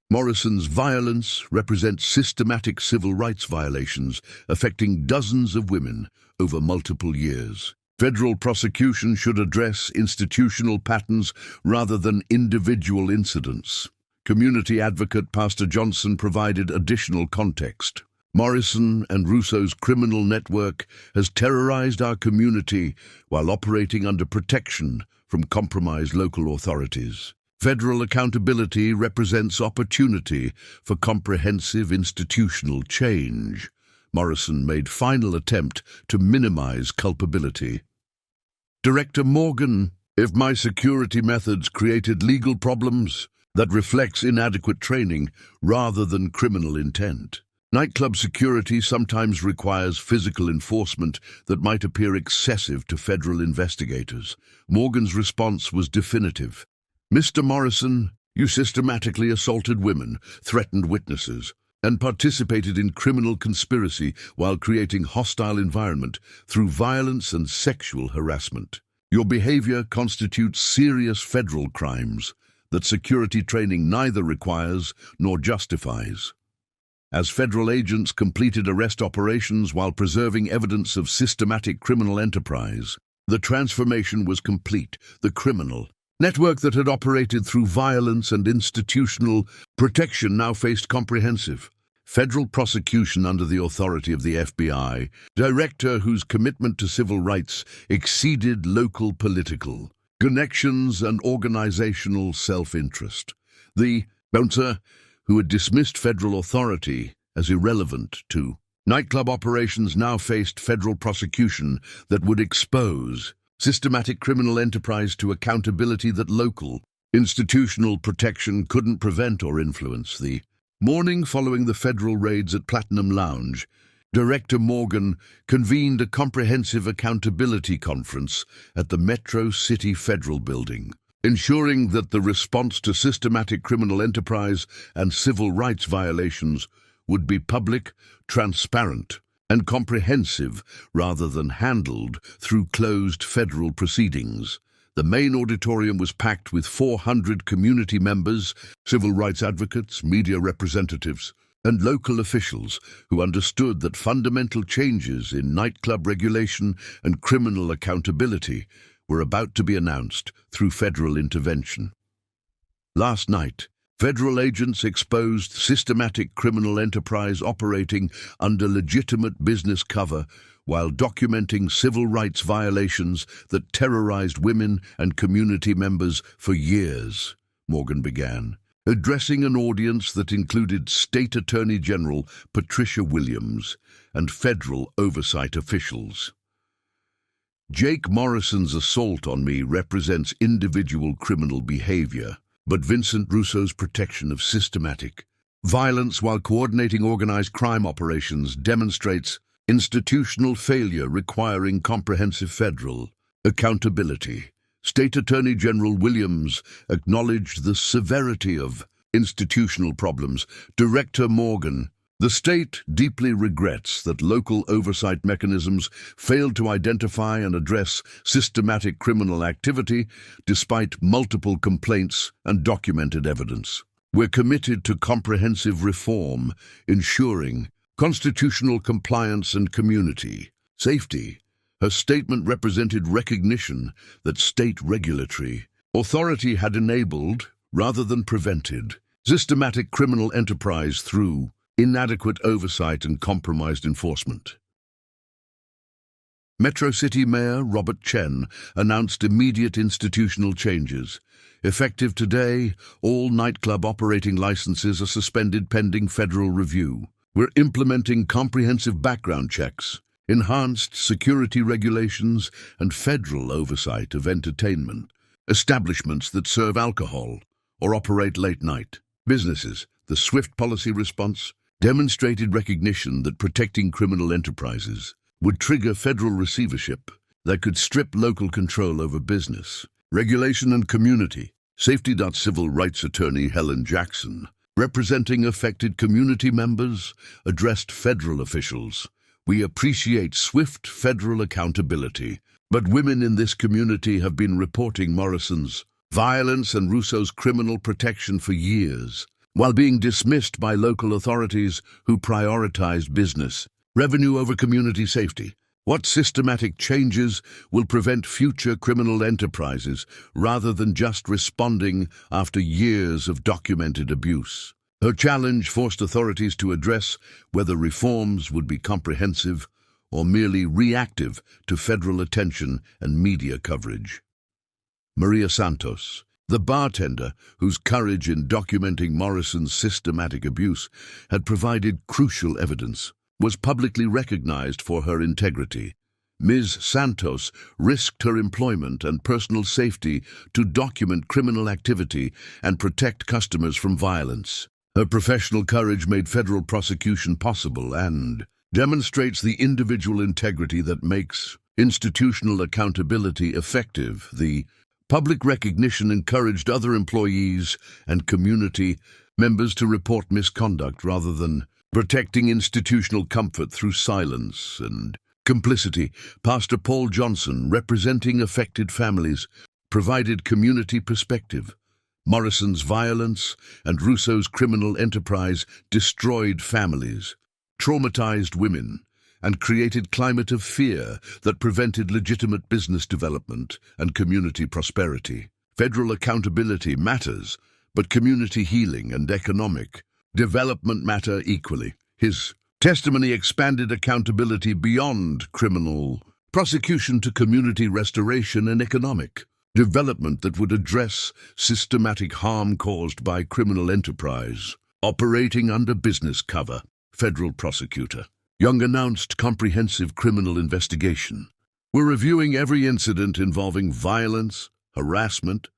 Morrison's violence represents systematic civil rights violations affecting dozens of women over multiple years. Federal prosecution should address institutional patterns rather than individual incidents. Community advocate Pastor Johnson provided additional context. Morrison and Russo's criminal network has terrorized our community while operating under protection from compromised local authorities. Federal accountability represents opportunity for comprehensive institutional change. Morrison made final attempt to minimize culpability. Director Morgan, if my security methods created legal problems, that reflects inadequate training rather than criminal intent. Nightclub security sometimes requires physical enforcement that might appear excessive to federal investigators. Morgan's response was definitive. Mr. Morrison, you systematically assaulted women, threatened witnesses, and participated in criminal conspiracy while creating hostile environment through violence and sexual harassment. Your behavior constitutes serious federal crimes that security training neither requires nor justifies. As federal agents completed arrest operations while preserving evidence of systematic criminal enterprise, the transformation was complete. The criminal network that had operated through violence and institutional protection now faced comprehensive federal prosecution under the authority of the FBI, director whose commitment to civil rights exceeded local political connections and organizational self-interest. The bouncer who had dismissed federal authority as irrelevant to nightclub operations now faced federal prosecution that would expose systematic criminal enterprise to accountability that local institutional protection couldn't prevent or influence. The morning following the federal raids at Platinum Lounge, Director Morgan convened a comprehensive accountability conference at the Metro City Federal Building, ensuring that the response to systematic criminal enterprise and civil rights violations would be public, transparent, and comprehensive rather than handled through closed federal proceedings. The main auditorium was packed with 400 community members, civil rights advocates, media representatives, and local officials who understood that fundamental changes in nightclub regulation and criminal accountability were about to be announced through federal intervention. Last night, federal agents exposed systematic criminal enterprise operating under legitimate business cover while documenting civil rights violations that terrorized women and community members for years, Morgan began, addressing an audience that included State Attorney General Patricia Williams and federal oversight officials. Jake Morrison's assault on me represents individual criminal behavior, but Vincent Russo's protection of systematic violence while coordinating organized crime operations demonstrates institutional failure requiring comprehensive federal accountability. State Attorney General Williams acknowledged the severity of institutional problems. Director Morgan, the state deeply regrets that local oversight mechanisms failed to identify and address systematic criminal activity despite multiple complaints and documented evidence. We're committed to comprehensive reform, ensuring constitutional compliance and community safety. Her statement represented recognition that state regulatory authority had enabled, rather than prevented, systematic criminal enterprise through inadequate oversight and compromised enforcement. Metro City Mayor Robert Chen announced immediate institutional changes. Effective today, all nightclub operating licenses are suspended pending federal review. We're implementing comprehensive background checks, enhanced security regulations, and federal oversight of entertainment establishments that serve alcohol or operate late night businesses. The swift policy response demonstrated recognition that protecting criminal enterprises would trigger federal receivership that could strip local control over business, regulation and community. Safety. Civil rights attorney Helen Jackson, representing affected community members, addressed federal officials. We appreciate swift federal accountability, but women in this community have been reporting Morrison's violence and Russo's criminal protection for years, while being dismissed by local authorities who prioritized business, revenue over community safety. What systematic changes will prevent future criminal enterprises rather than just responding after years of documented abuse? Her challenge forced authorities to address whether reforms would be comprehensive or merely reactive to federal attention and media coverage. Maria Santos, the bartender whose courage in documenting Morrison's systematic abuse had provided crucial evidence, was publicly recognized for her integrity. Ms. Santos risked her employment and personal safety to document criminal activity and protect customers from violence. Her professional courage made federal prosecution possible and demonstrates the individual integrity that makes institutional accountability effective. The public recognition encouraged other employees and community members to report misconduct rather than protecting institutional comfort through silence and complicity. Pastor Paul Johnson, representing affected families, provided community perspective. Morrison's violence and Russo's criminal enterprise destroyed families, traumatized women, and created climate of fear that prevented legitimate business development and community prosperity. Federal accountability matters, but community healing and economic development matter equally. His testimony expanded accountability beyond criminal prosecution to community restoration and economic development that would address systematic harm caused by criminal enterprise operating under business cover. Federal prosecutor Young announced comprehensive criminal investigation. We're reviewing every incident involving violence, harassment,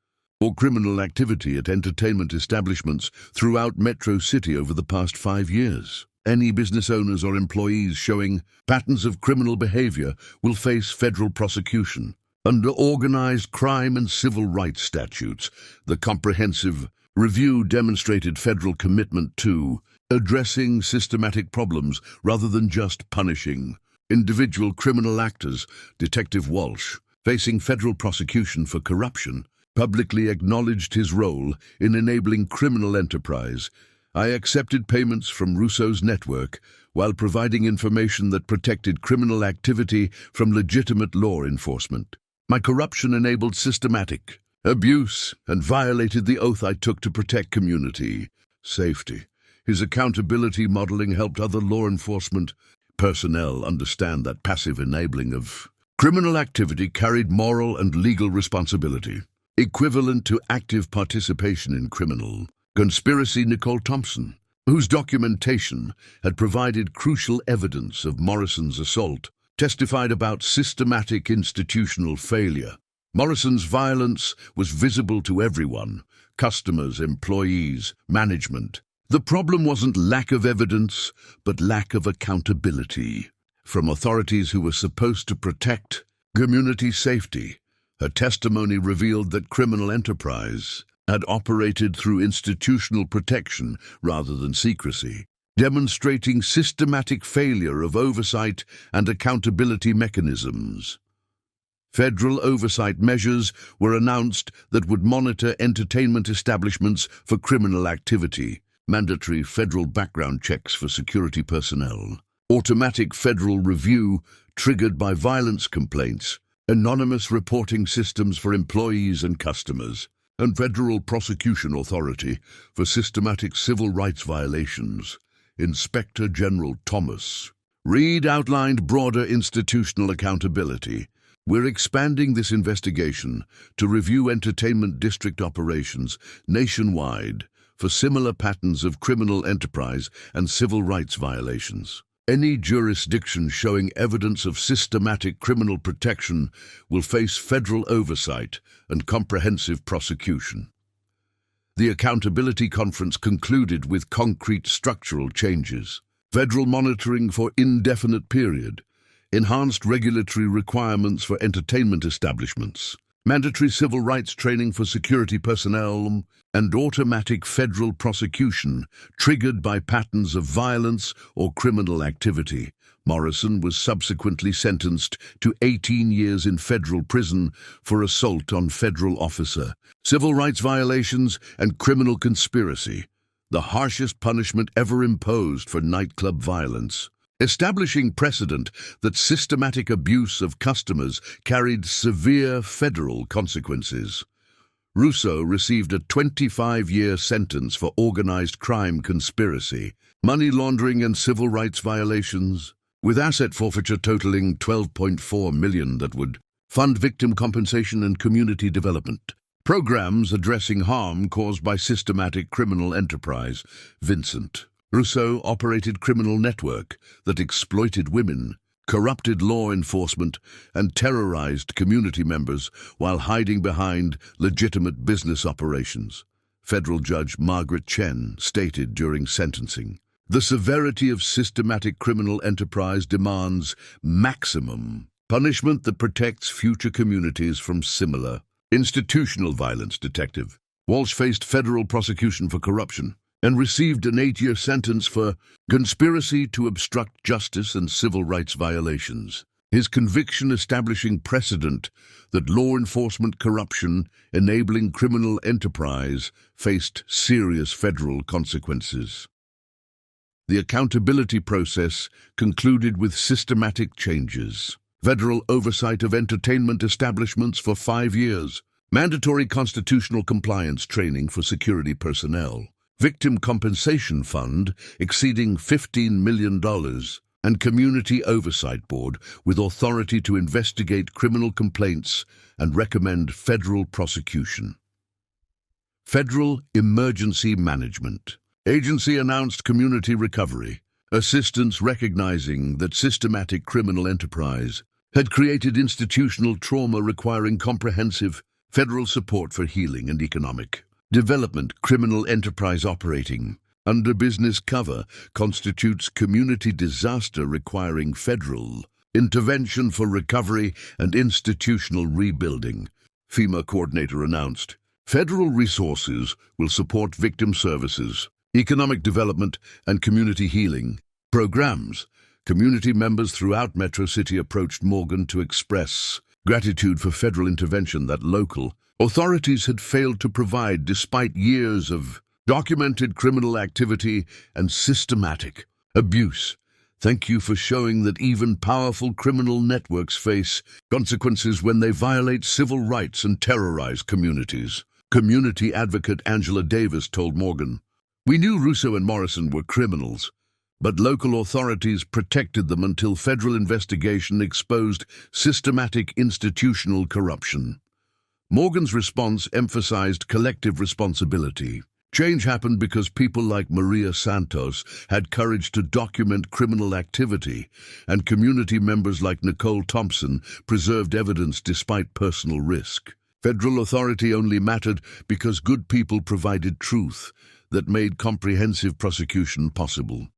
or criminal activity at entertainment establishments throughout Metro City over the past 5 years. Any business owners or employees showing patterns of criminal behavior will face federal prosecution. Under organized crime and civil rights statutes, the comprehensive review demonstrated federal commitment to addressing systematic problems rather than just punishing individual criminal actors. Detective Walsh, facing federal prosecution for corruption, publicly acknowledged his role in enabling criminal enterprise. I accepted payments from Russo's network while providing information that protected criminal activity from legitimate law enforcement. My corruption enabled systematic abuse and violated the oath I took to protect community safety. His accountability modeling helped other law enforcement personnel understand that passive enabling of criminal activity carried moral and legal responsibility, equivalent to active participation in criminal conspiracy. Nicole Thompson, whose documentation had provided crucial evidence of Morrison's assault, testified about systematic institutional failure. Morrison's violence was visible to everyone: customers, employees, management. The problem wasn't lack of evidence, but lack of accountability from authorities who were supposed to protect community safety. Her testimony revealed that criminal enterprise had operated through institutional protection rather than secrecy, demonstrating systematic failure of oversight and accountability mechanisms. Federal oversight measures were announced that would monitor entertainment establishments for criminal activity, mandatory federal background checks for security personnel, automatic federal review triggered by violence complaints, anonymous reporting systems for employees and customers, and federal prosecution authority for systematic civil rights violations. Inspector General Thomas Reed outlined broader institutional accountability. We're expanding this investigation to review entertainment district operations nationwide for similar patterns of criminal enterprise and civil rights violations. Any jurisdiction showing evidence of systematic criminal protection will face federal oversight and comprehensive prosecution. The accountability conference concluded with concrete structural changes. Federal monitoring for indefinite period, enhanced regulatory requirements for entertainment establishments, mandatory civil rights training for security personnel, and automatic federal prosecution triggered by patterns of violence or criminal activity. Morrison was subsequently sentenced to 18 years in federal prison for assault on federal officer, civil rights violations, and criminal conspiracy, the harshest punishment ever imposed for nightclub violence, establishing precedent that systematic abuse of customers carried severe federal consequences. Russo received a 25-year sentence for organized crime conspiracy, money laundering, and civil rights violations, with asset forfeiture totaling $12.4 million that would fund victim compensation and community development programs addressing harm caused by systematic criminal enterprise. Vincent Russo operated criminal network that exploited women, corrupted law enforcement, and terrorized community members while hiding behind legitimate business operations. Federal Judge Margaret Chen stated during sentencing, "The severity of systematic criminal enterprise demands maximum punishment that protects future communities from similar institutional violence." Detective Walsh faced federal prosecution for corruption and received an 8-year sentence for conspiracy to obstruct justice and civil rights violations. His conviction establishing precedent that law enforcement corruption enabling criminal enterprise faced serious federal consequences. The accountability process concluded with systematic changes. Federal oversight of entertainment establishments for 5 years, mandatory constitutional compliance training for security personnel, victim compensation fund exceeding $15 million, and community oversight board with authority to investigate criminal complaints and recommend federal prosecution. Federal Emergency Management Agency announced community recovery, assistance recognizing that systematic criminal enterprise had created institutional trauma requiring comprehensive federal support for healing and economic development. Criminal enterprise operating under business cover constitutes community disaster requiring federal intervention for recovery and institutional rebuilding. FEMA coordinator announced, "Federal resources will support victim services, economic development, and community healing programs." Community members throughout Metro City approached Morgan to express gratitude for federal intervention that local authorities had failed to provide despite years of documented criminal activity and systematic abuse. "Thank you for showing that even powerful criminal networks face consequences when they violate civil rights and terrorize communities," community advocate Angela Davis told Morgan. "We knew Russo and Morrison were criminals, but local authorities protected them until federal investigation exposed systematic institutional corruption." Morgan's response emphasized collective responsibility. Change happened because people like Maria Santos had courage to document criminal activity, and community members like Nicole Thompson preserved evidence despite personal risk. Federal authority only mattered because good people provided truth that made comprehensive prosecution possible.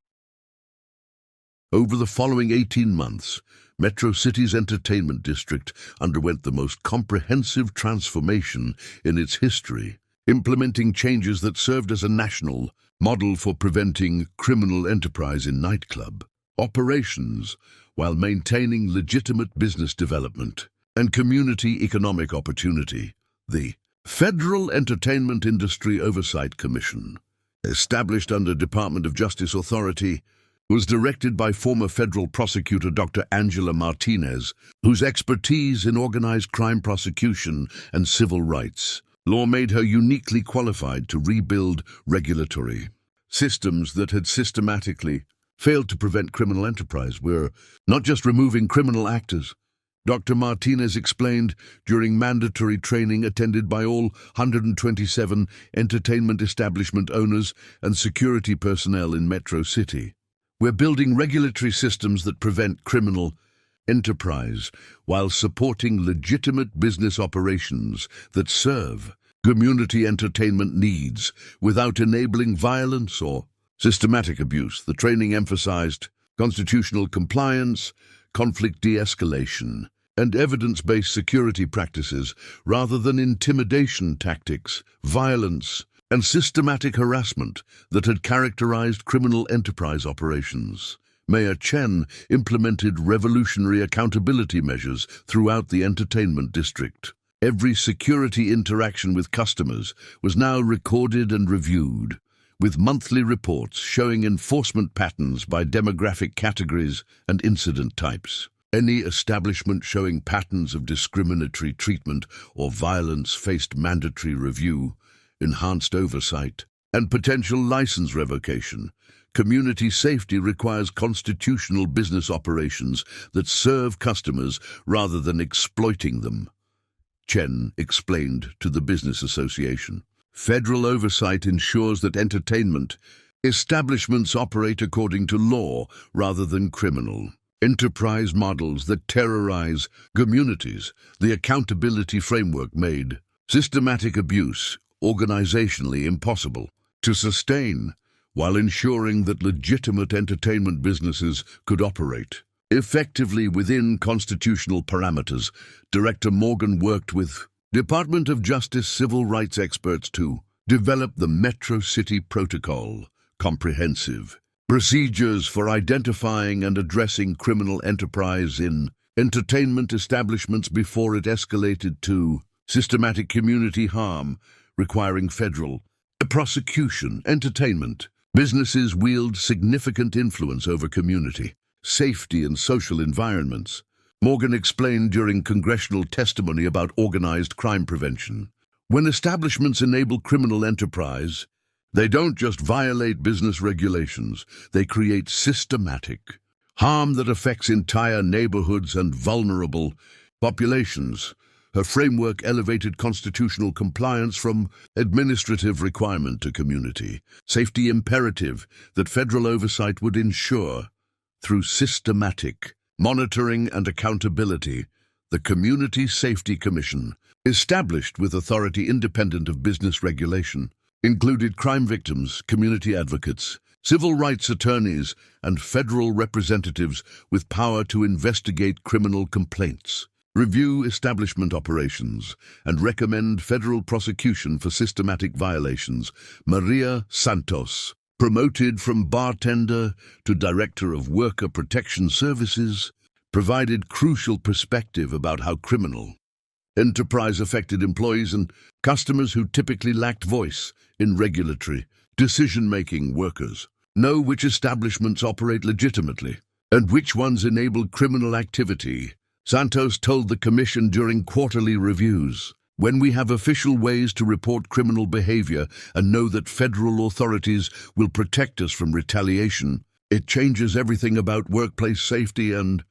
Over the following 18 months, Metro City's entertainment district underwent the most comprehensive transformation in its history, implementing changes that served as a national model for preventing criminal enterprise in nightclub operations while maintaining legitimate business development and community economic opportunity. The Federal Entertainment Industry Oversight Commission, established under Department of Justice authority, was directed by former federal prosecutor Dr. Angela Martinez, whose expertise in organized crime prosecution and civil rights law made her uniquely qualified to rebuild regulatory systems that had systematically failed to prevent criminal enterprise. "We're not just removing criminal actors," Dr. Martinez explained during mandatory training attended by all 127 entertainment establishment owners and security personnel in Metro City. "We're building regulatory systems that prevent criminal enterprise while supporting legitimate business operations that serve community entertainment needs without enabling violence or systematic abuse. The training emphasized constitutional compliance, conflict de-escalation, and evidence-based security practices rather than intimidation tactics, violence, and systematic harassment that had characterized criminal enterprise operations. Mayor Chen implemented revolutionary accountability measures throughout the entertainment district. Every security interaction with customers was now recorded and reviewed, with monthly reports showing enforcement patterns by demographic categories and incident types. Any establishment showing patterns of discriminatory treatment or violence faced mandatory review, enhanced oversight, and potential license revocation. Community safety requires constitutional business operations that serve customers rather than exploiting them, Chen explained to the Business Association. Federal oversight ensures that entertainment establishments operate according to law rather than criminal enterprise models that terrorize communities. The accountability framework made systematic abuse organizationally impossible to sustain, while ensuring that legitimate entertainment businesses could operate effectively within constitutional parameters. Director Morgan worked with Department of Justice civil rights experts to develop the Metro City Protocol, comprehensive procedures for identifying and addressing criminal enterprise in entertainment establishments before it escalated to systematic community harm, requiring federal prosecution. Entertainment businesses wield significant influence over community safety and social environments, Morgan explained during congressional testimony about organized crime prevention. When establishments enable criminal enterprise, they don't just violate business regulations, they create systematic harm that affects entire neighborhoods and vulnerable populations. Her framework elevated constitutional compliance from administrative requirement to community safety imperative that federal oversight would ensure. Through systematic monitoring and accountability, the Community Safety Commission, established with authority independent of business regulation, included crime victims, community advocates, civil rights attorneys, and federal representatives with power to investigate criminal complaints, review establishment operations, and recommend federal prosecution for systematic violations. Maria Santos, promoted from bartender to Director of Worker Protection Services, provided crucial perspective about how criminal enterprise affected employees and customers who typically lacked voice in regulatory decision-making. Workers know which establishments operate legitimately and which ones enable criminal activity, Santos told the Commission during quarterly reviews. When we have official ways to report criminal behavior and know that federal authorities will protect us from retaliation, it changes everything about workplace safety and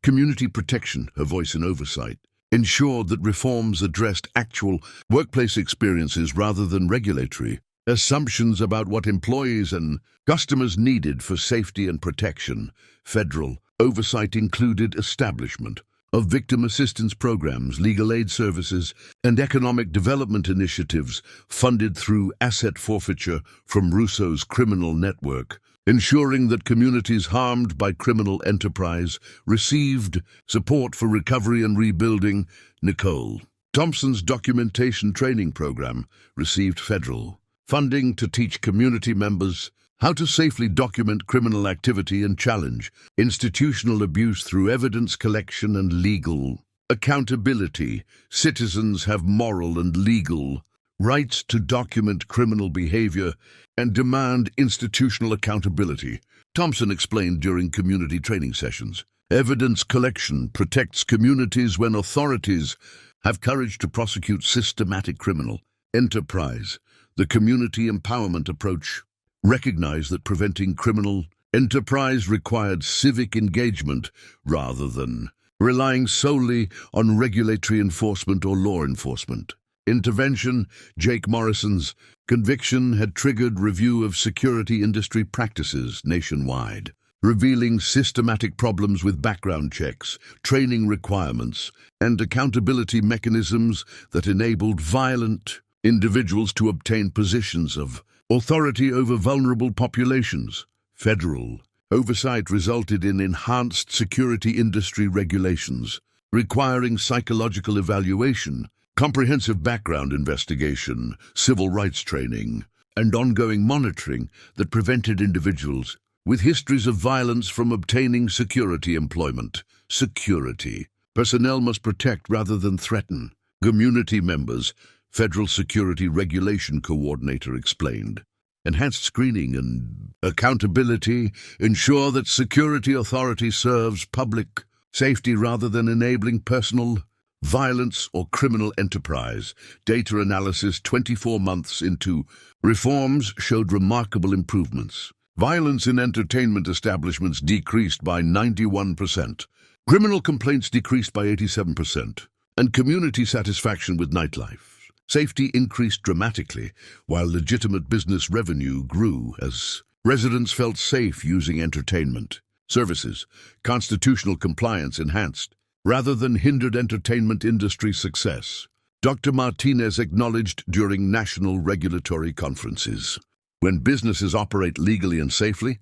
community protection. Her voice in oversight ensured that reforms addressed actual workplace experiences rather than regulatory assumptions about what employees and customers needed for safety and protection. Federal oversight included establishment of victim assistance programs, legal aid services, and economic development initiatives funded through asset forfeiture from Russo's criminal network, ensuring that communities harmed by criminal enterprise received support for recovery and rebuilding. Nicole Thompson's documentation training program received federal funding to teach community members how to safely document criminal activity and challenge institutional abuse through evidence collection and legal accountability. Citizens have moral and legal rights to document criminal behavior and demand institutional accountability, Thompson explained during community training sessions. Evidence collection protects communities when authorities have courage to prosecute systematic criminal enterprise. The community empowerment approach recognized that preventing criminal enterprise required civic engagement rather than relying solely on regulatory enforcement or law enforcement intervention. Jake Morrison's conviction had triggered review of security industry practices nationwide, revealing systematic problems with background checks, training requirements, and accountability mechanisms that enabled violent individuals to obtain positions of authority over vulnerable populations. Federal oversight resulted in enhanced security industry regulations, requiring psychological evaluation, comprehensive background investigation, civil rights training, and ongoing monitoring that prevented individuals with histories of violence from obtaining security employment. Security. Personnel must protect rather than threaten. Community members, Federal Security Regulation Coordinator explained. Enhanced screening and accountability ensure that security authority serves public safety rather than enabling personal violence or criminal enterprise. Data analysis 24 months into reforms showed remarkable improvements. Violence in entertainment establishments decreased by 91%. Criminal complaints decreased by 87%. And community satisfaction with nightlife safety increased dramatically, while legitimate business revenue grew as residents felt safe using entertainment services. Constitutional compliance enhanced rather than hindered entertainment industry success. Dr. Martinez acknowledged during national regulatory conferences. When businesses operate legally and safely,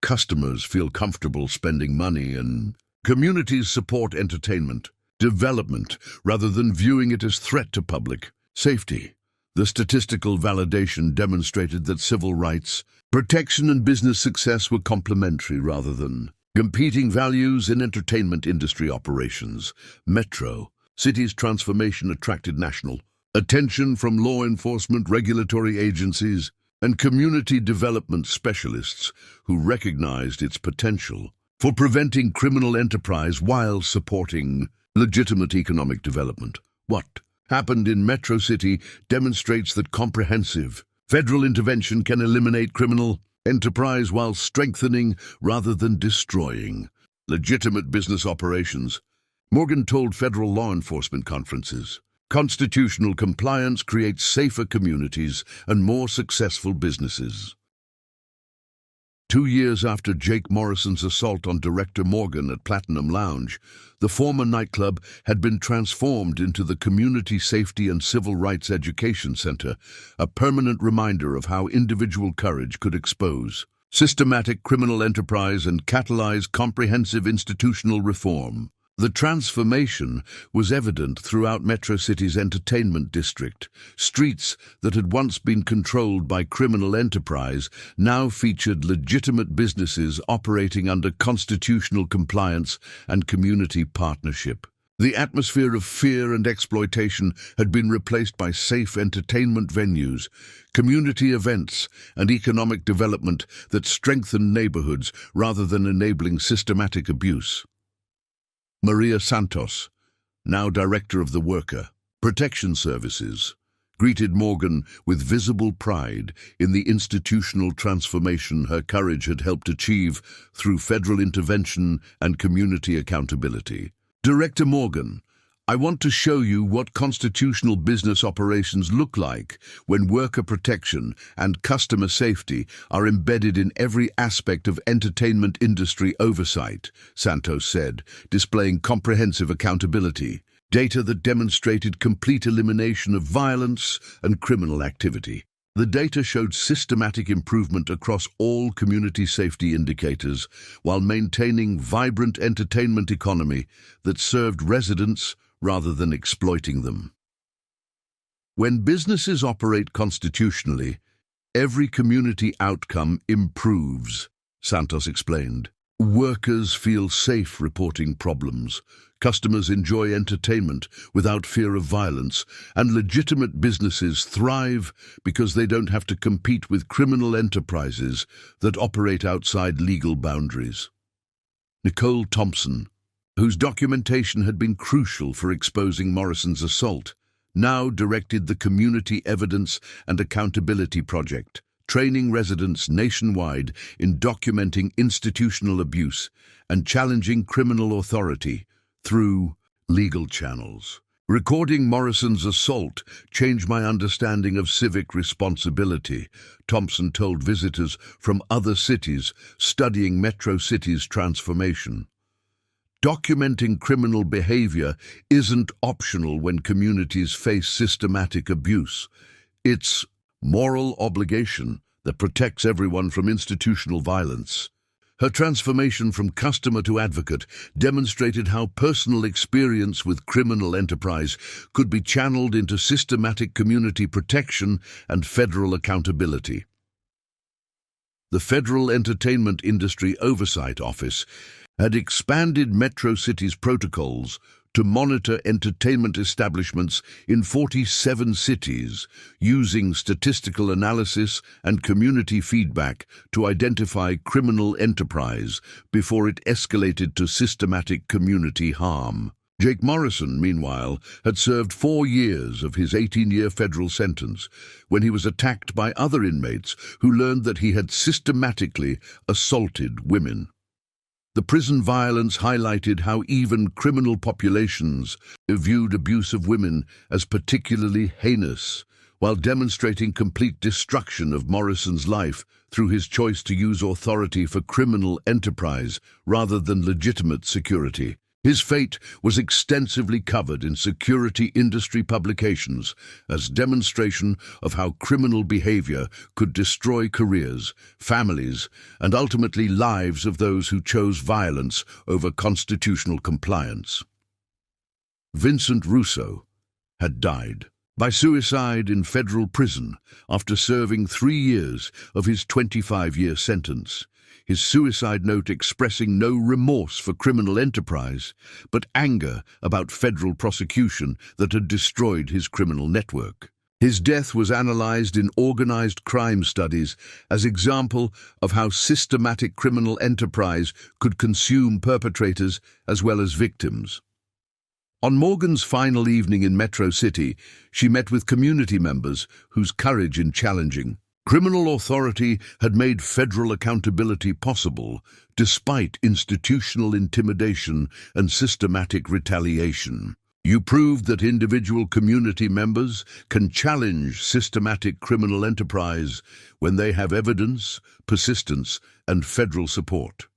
customers feel comfortable spending money and communities support entertainment development rather than viewing it as threat to public safety. The statistical validation demonstrated that civil rights, protection and business success were complementary rather than competing values in entertainment industry operations. Metro City's transformation attracted national attention from law enforcement, regulatory agencies, and community development specialists who recognized its potential for preventing criminal enterprise while supporting legitimate economic development. What happened in Metro City demonstrates that comprehensive federal intervention can eliminate criminal enterprise while strengthening rather than destroying legitimate business operations. Morgan told federal law enforcement conferences, constitutional compliance creates safer communities and more successful businesses. 2 years after Jake Morrison's assault on Director Morgan at Platinum Lounge, the former nightclub had been transformed into the Community Safety and Civil Rights Education Center, a permanent reminder of how individual courage could expose systematic criminal enterprise and catalyze comprehensive institutional reform. The transformation was evident throughout Metro City's entertainment district. Streets that had once been controlled by criminal enterprise now featured legitimate businesses operating under constitutional compliance and community partnership. The atmosphere of fear and exploitation had been replaced by safe entertainment venues, community events, and economic development that strengthened neighborhoods rather than enabling systematic abuse. Maria Santos, now Director of the Worker Protection Services, greeted Morgan with visible pride in the institutional transformation her courage had helped achieve through federal intervention and community accountability. Director Morgan, I want to show you what constitutional business operations look like when worker protection and customer safety are embedded in every aspect of entertainment industry oversight, Santos said, displaying comprehensive accountability, data that demonstrated complete elimination of violence and criminal activity. The data showed systematic improvement across all community safety indicators while maintaining vibrant entertainment economy that served residents rather than exploiting them. When businesses operate constitutionally, every community outcome improves, Santos explained. Workers feel safe reporting problems, customers enjoy entertainment without fear of violence, and legitimate businesses thrive because they don't have to compete with criminal enterprises that operate outside legal boundaries. Nicole Thompson, whose documentation had been crucial for exposing Morrison's assault, now directed the Community Evidence and Accountability Project, training residents nationwide in documenting institutional abuse and challenging criminal authority through legal channels. Recording Morrison's assault changed my understanding of civic responsibility, Thompson told visitors from other cities studying Metro City's transformation. Documenting criminal behavior isn't optional when communities face systematic abuse. It's moral obligation that protects everyone from institutional violence. Her transformation from customer to advocate demonstrated how personal experience with criminal enterprise could be channeled into systematic community protection and federal accountability. The Federal Entertainment Industry Oversight Office had expanded Metro City's protocols to monitor entertainment establishments in 47 cities, using statistical analysis and community feedback to identify criminal enterprise before it escalated to systematic community harm. Jake Morrison, meanwhile, had served 4 years of his 18-year federal sentence when he was attacked by other inmates who learned that he had systematically assaulted women. The prison violence highlighted how even criminal populations viewed abuse of women as particularly heinous, while demonstrating complete destruction of Morrison's life through his choice to use authority for criminal enterprise rather than legitimate security. His fate was extensively covered in security industry publications as demonstration of how criminal behavior could destroy careers, families, and ultimately lives of those who chose violence over constitutional compliance. Vincent Russo had died by suicide in federal prison after serving 3 years of his 25-year sentence. His suicide note expressing no remorse for criminal enterprise, but anger about federal prosecution that had destroyed his criminal network. His death was analyzed in organized crime studies as example of how systematic criminal enterprise could consume perpetrators as well as victims. On Morgan's final evening in Metro City, she met with community members whose courage in challenging criminal authority had made federal accountability possible, despite institutional intimidation and systematic retaliation. You proved that individual community members can challenge systematic criminal enterprise when they have evidence, persistence, and federal support,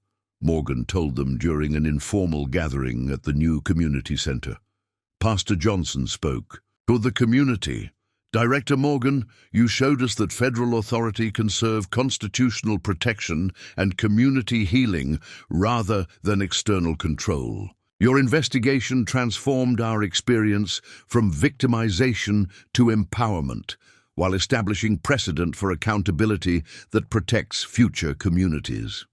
Morgan told them during an informal gathering at the new community center. Pastor Johnson spoke. "For the community, Director Morgan, you showed us that federal authority can serve constitutional protection and community healing rather than external control. Your investigation transformed our experience from victimization to empowerment, while establishing precedent for accountability that protects future communities."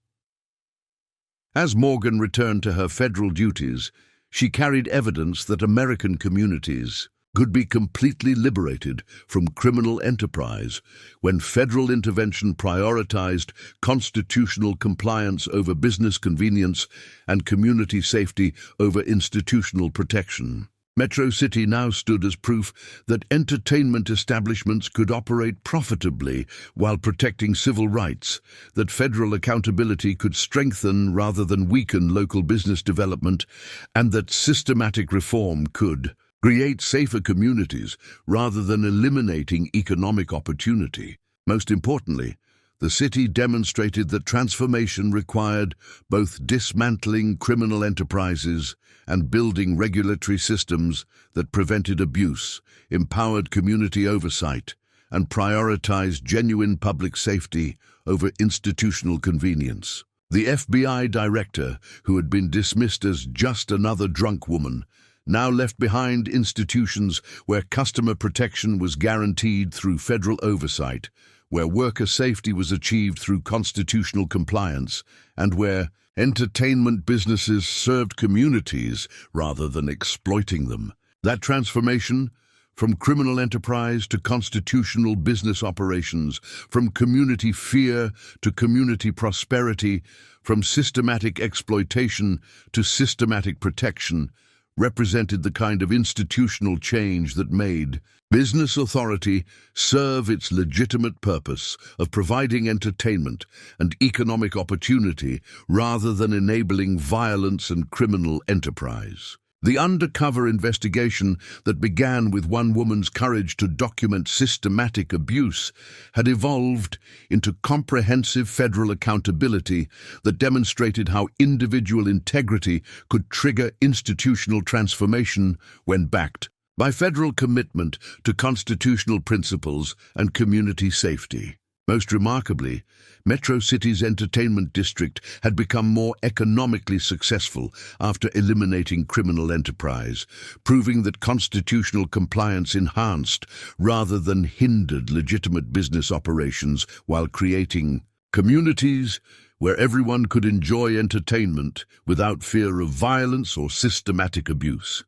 As Morgan returned to her federal duties, she carried evidence that American communities could be completely liberated from criminal enterprise when federal intervention prioritized constitutional compliance over business convenience and community safety over institutional protection. Metro City now stood as proof that entertainment establishments could operate profitably while protecting civil rights, that federal accountability could strengthen rather than weaken local business development, and that systematic reform could create safer communities rather than eliminating economic opportunity. Most importantly, the city demonstrated that transformation required both dismantling criminal enterprises and building regulatory systems that prevented abuse, empowered community oversight, and prioritized genuine public safety over institutional convenience. The FBI director, who had been dismissed as just another drunk woman, now left behind institutions where customer protection was guaranteed through federal oversight, where worker safety was achieved through constitutional compliance, and where entertainment businesses served communities rather than exploiting them. That transformation, from criminal enterprise to constitutional business operations, from community fear to community prosperity, from systematic exploitation to systematic protection, represented the kind of institutional change that made business authority serve its legitimate purpose of providing entertainment and economic opportunity rather than enabling violence and criminal enterprise. The undercover investigation that began with one woman's courage to document systematic abuse had evolved into comprehensive federal accountability that demonstrated how individual integrity could trigger institutional transformation when backed by federal commitment to constitutional principles and community safety. Most remarkably, Metro City's entertainment district had become more economically successful after eliminating criminal enterprise, proving that constitutional compliance enhanced rather than hindered legitimate business operations while creating communities where everyone could enjoy entertainment without fear of violence or systematic abuse.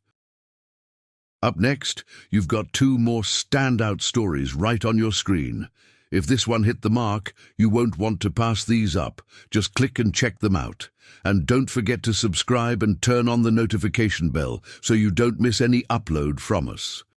Up next, you've got two more standout stories right on your screen. If this one hit the mark, you won't want to pass these up. Just click and check them out. And don't forget to subscribe and turn on the notification bell so you don't miss any upload from us.